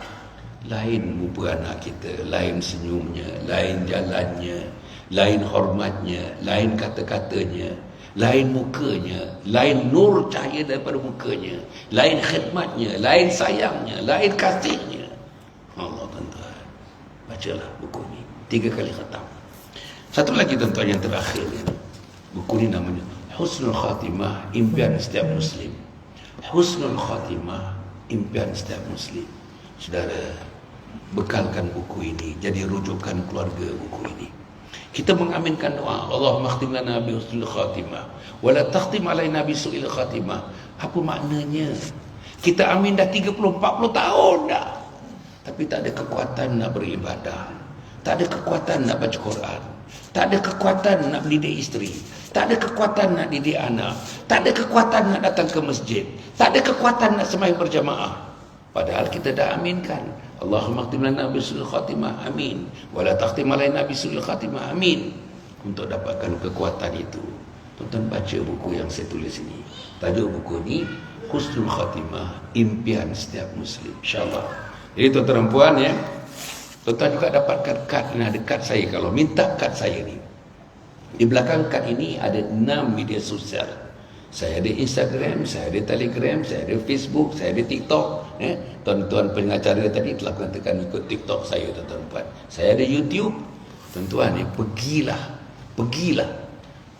Lain muka anak kita, lain senyumnya, lain jalannya, lain hormatnya, lain kata-katanya, lain mukanya, lain nur cahaya daripada mukanya, lain khidmatnya, lain sayangnya, lain kasihnya. Allah tuan-tuan, bacalah buku ni 3 kali khatam. Satu lagi tuan-tuan yang terakhir ni, buku ni namanya Husnul Khatimah, Impian Setiap Muslim. Husnul Khatimah, impian setiap Muslim. Saudara, bekalkan buku ini, jadi rujukan keluarga buku ini. Kita mengaminkan doa, Allahumma khtim lana bi husnul khatimah wa la takhtim alaina bi su'il khatimah. Apa maknanya? Kita amin dah 30-40 tahun dah, tapi tak ada kekuatan nak beribadah, tak ada kekuatan nak baca Quran, tak ada kekuatan nak mendidik isteri, tak ada kekuatan nak didik anak, tak ada kekuatan nak datang ke masjid, tak ada kekuatan nak sembahyang berjamaah. Padahal kita dah aminkan, Allahumma khtim lana bi husnul khatimah, amin, wa la takhtim alaina bi su'il khatimah, amin. Untuk dapatkan kekuatan itu, tuan-tuan baca buku yang saya tulis ini. Tajuk buku ni Husnul Khatimah, Impian Setiap Muslim, insya-Allah. Jadi tuan-tuan dan puan ya, tuan-tuan juga dapatkan kad. Nah, dekat saya, kalau minta kad saya ni, di belakang kad ini ada 6 media sosial. Saya ada Instagram, saya ada Telegram, saya ada Facebook, saya ada TikTok. Tuan-tuan pengacara tadi telah katakan ikut TikTok saya, tuan-tuan. Saya ada YouTube. Tuan-tuan pergilah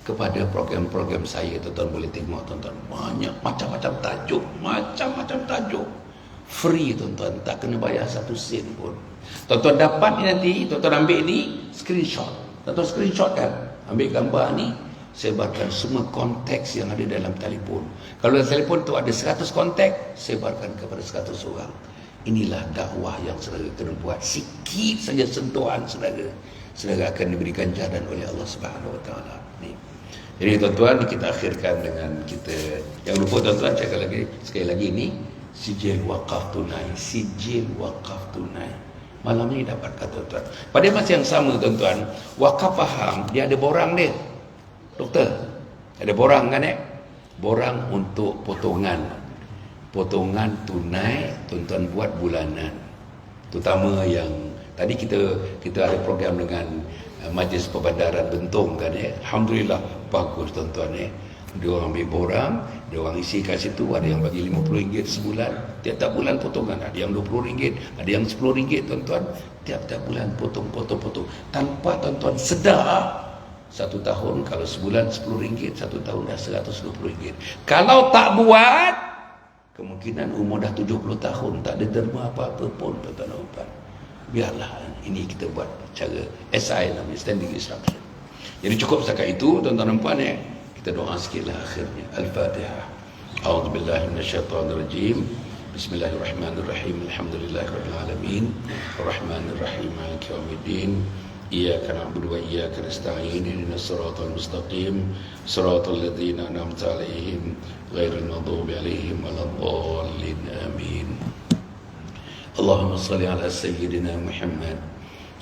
kepada program-program saya. Tuan-tuan boleh tengok, tuan-tuan. Banyak macam-macam tajuk. Free, tuan-tuan. Tak kena bayar 1 sen pun. Tuan-tuan dapat ni nanti, tuan-tuan ambil ni screenshot. Tuan-tuan screenshot kan? Ambil gambar ni, sebarkan semua konteks yang ada dalam telefon. Kalau dalam telefon tu ada 100 konteks, sebarkan kepada 100 orang. Inilah dakwah yang saudara kena buat. Sikit saja sentuhan saudara akan diberi ganjaran oleh Allah Subhanahu Wa Taala. Ni. Jadi tuan-tuan, kita akhirkan dengan kita. Jangan lupa tuan-tuan, cakap lagi sekali lagi ni, sijil wakaf tunai. Sijil wakaf tunai. Malam ni dapatkan tuan-tuan. Pada masa yang sama tuan-tuan, Wakaf Pahang dia ada borang dia. Doktor, ada borang kan borang untuk potongan potongan tunai tuan-tuan buat bulanan. Terutama yang tadi kita ada program dengan Majlis Perbandaran Bentong kan Alhamdulillah bagus tuan-tuan Dia orang ambil borang, dia orang isi kat situ, ada yang bagi RM50 sebulan, tiap-tiap bulan potongan, ada yang RM20, ada yang RM10 tuan-tuan, tiap-tiap bulan potong tanpa tuan-tuan sedar. 1 tahun kalau sebulan RM10, 1 tahun dah RM120. Kalau tak buat, kemungkinan umur dah 70 tahun tak ada derma apa-apa pun tuan-tuan. Biarlah ini kita buat cara SI namanya, standing instruction. Jadi cukup setakat itu tuan-tuan dan puan kita doa sikitlah akhirnya. Al-Fatihah. A'udzubillahi minasyaitonirrajim. Bismillahirrahmanirrahim. Alhamdulillahirabbil alamin. Arrahmanirrahim. Maliki yaumiddin. Iyyaka na'budu wa iyyaka nasta'in. Ihdinas siratal mustaqim. Siratal ladzina an'amta 'alaihim ghairil maghdubi 'alaihim waladdallin. Amin. Allahumma shalli ala sayyidina Muhammad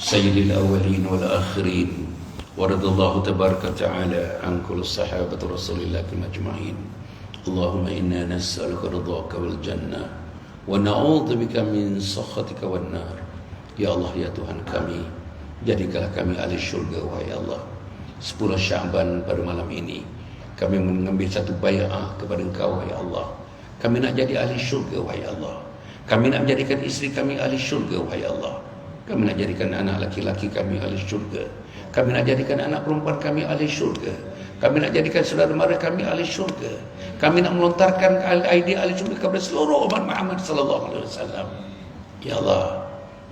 sayyidil awwalin wal akhirin. ورضى الله تبارك وتعالى عن كل الصحابة رسول الله أجمعين. اللهم إنا نسألك رضاك والجنة ونعوذ بك من سخطك والنار. Ya Allah, ya Tuhan kami, jadikanlah kami ahli syurga, wahai Allah. 10 Syaban pada malam ini kami mengambil satu bai'ah kepada Engkau, wahai Allah. Kami nak jadi ahli syurga, wahai Allah. Kami nak menjadikan isteri kami ahli syurga, wahai Allah. Kami nak jadikan anak laki-laki kami ahli syurga. Kami nak jadikan anak perempuan kami ahli syurga. Kami nak jadikan saudara mara kami ahli syurga. Kami nak melontarkan idea ahli syurga kepada seluruh umat Muhammad sallallahu alaihi wasallam. Ya Allah,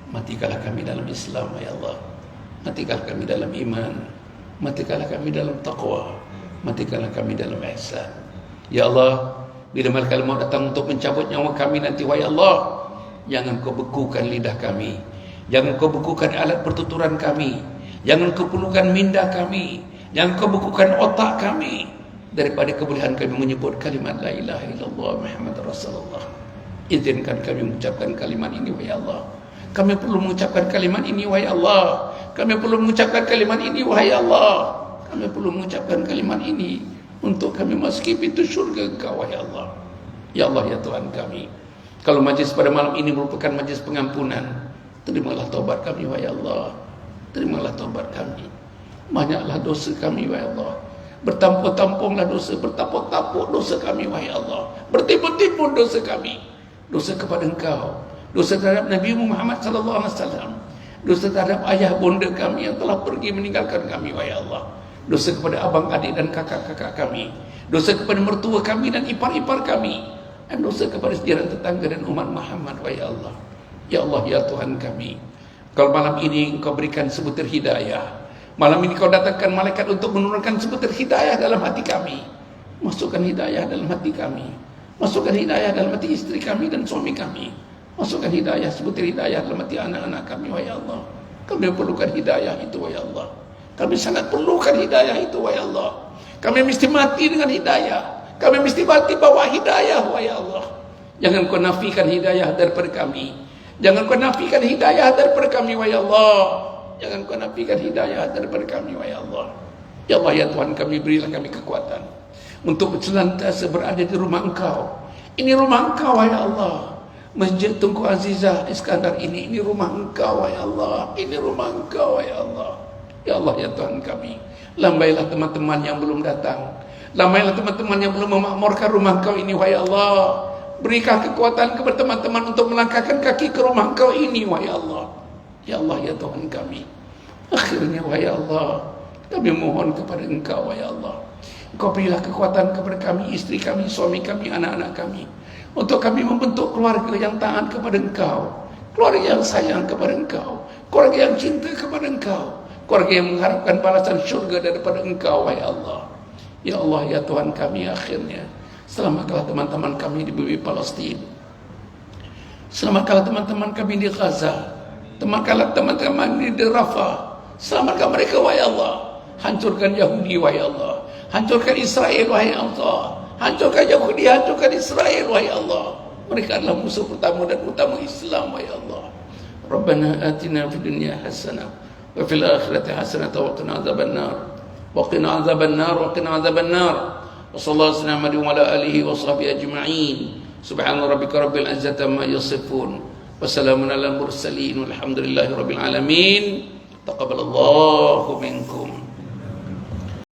matikanlah kami dalam Islam, ya Allah. Matikanlah kami dalam iman. Matikanlah kami dalam taqwa. Matikanlah kami dalam ihsan. Ya Allah, bila malaikat maut datang untuk mencabut nyawa kami nanti, wahai Allah, jangan kau bekukan lidah kami. Jangan kau bekukan alat pertuturan kami. Jangan kau perlukan minda kami. Jangan kau bekukan otak kami daripada kebolehan kami menyebut kalimat la ilaha illallah Muhammad Rasulullah. Izinkan kami mengucapkan kalimat ini, wahai Allah. Kami perlu mengucapkan kalimat ini, wahai Allah. Kami perlu mengucapkan kalimat ini, wahai Allah. Kami perlu mengucapkan kalimat ini untuk kami masuki pintu syurga Engkau, wahai Allah. Ya Allah, ya Tuhan kami, kalau majlis pada malam ini merupakan majlis pengampunan, terimalah taubat kami, wahai Allah. Terimalah taubat kami. Banyaklah dosa kami, wahai Allah. Bertampung-tampunglah dosa, bertapuk-tapuk dosa kami, wahai Allah. Bertimbun-timbun dosa kami. Dosa kepada Engkau, dosa terhadap Nabi Muhammad sallallahu alaihi wasallam, dosa terhadap ayah bonda kami yang telah pergi meninggalkan kami, wahai Allah. Dosa kepada abang adik dan kakak-kakak kami, dosa kepada mertua kami dan ipar-ipar kami, dan dosa kepada jiran tetangga dan umat Muhammad, wahai Allah. Ya Allah, ya Tuhan kami, kalau malam ini Engkau berikan sebutir hidayah, malam ini Kau datangkan malaikat untuk menurunkan sebutir hidayah dalam hati kami. Masukkan hidayah dalam hati kami. Masukkan hidayah dalam hati isteri kami dan suami kami. Masukkan hidayah, sebutir hidayah dalam hati anak-anak kami, wahai Allah. Kami perlukan hidayah itu, wahai Allah. Kami sangat perlukan hidayah itu, wahai Allah. Kami mesti mati dengan hidayah. Kami mesti mati bawa hidayah, wahai Allah. Jangan Kau nafikan hidayah daripada kami. Jangan Kau nafikan hidayah daripada kami, wahai Allah. Jangan Kau nafikan hidayah daripada kami, wahai Allah. Ya Allah, ya Tuhan kami, berilah kami kekuatan untuk senantiasa berada di rumah Engkau. Ini rumah Engkau, wahai Allah. Masjid Tunku Azizah Iskandar ini rumah Engkau, wahai Allah. Ini rumah Engkau, wahai Allah. Ya Allah, ya Tuhan kami, lambailah teman-teman yang belum datang. Lambailah teman-teman yang belum memakmurkan rumah Engkau ini, wahai Allah. Berikan kekuatan kepada teman-teman untuk melangkahkan kaki ke rumah Engkau ini, wahai Allah. Ya Allah, ya Tuhan kami, akhirnya, wahai Allah, kami mohon kepada Engkau, wahai Allah. Engkau berilah kekuatan kepada kami, isteri kami, suami kami, anak-anak kami, untuk kami membentuk keluarga yang taat kepada Engkau, keluarga yang sayang kepada Engkau, keluarga yang cinta kepada Engkau, keluarga yang mengharapkan balasan syurga daripada Engkau, wahai Allah. Ya Allah, ya Tuhan kami, akhirnya selamatkanlah teman-teman kami di bumi Palestin. Selamatkanlah teman-teman kami di Gaza. Selamatkanlah teman-teman di Rafah. Selamatkan mereka, wahai Allah. Hancurkan Yahudi, wahai Allah. Hancurkan Israel, wahai Allah. Hancurkan Yahudi, hancurkan Israel, wahai Allah. Mereka adalah musuh pertama dan utama Islam, wahai Allah. Rabbana atina fid dunya hasanah wa fil akhirati hasanah wa qina adzabannar. Wa qina adzabannar wa qina adzabannar. Wa sallallahu alaihi wa ala alihi wa sahbihi ajma'in. Subhana rabbika rabbil izzati amma yasifun. Wassalamun ala mursalin walhamdulillahi rabbil alamin. Taqabbalallahu minkum.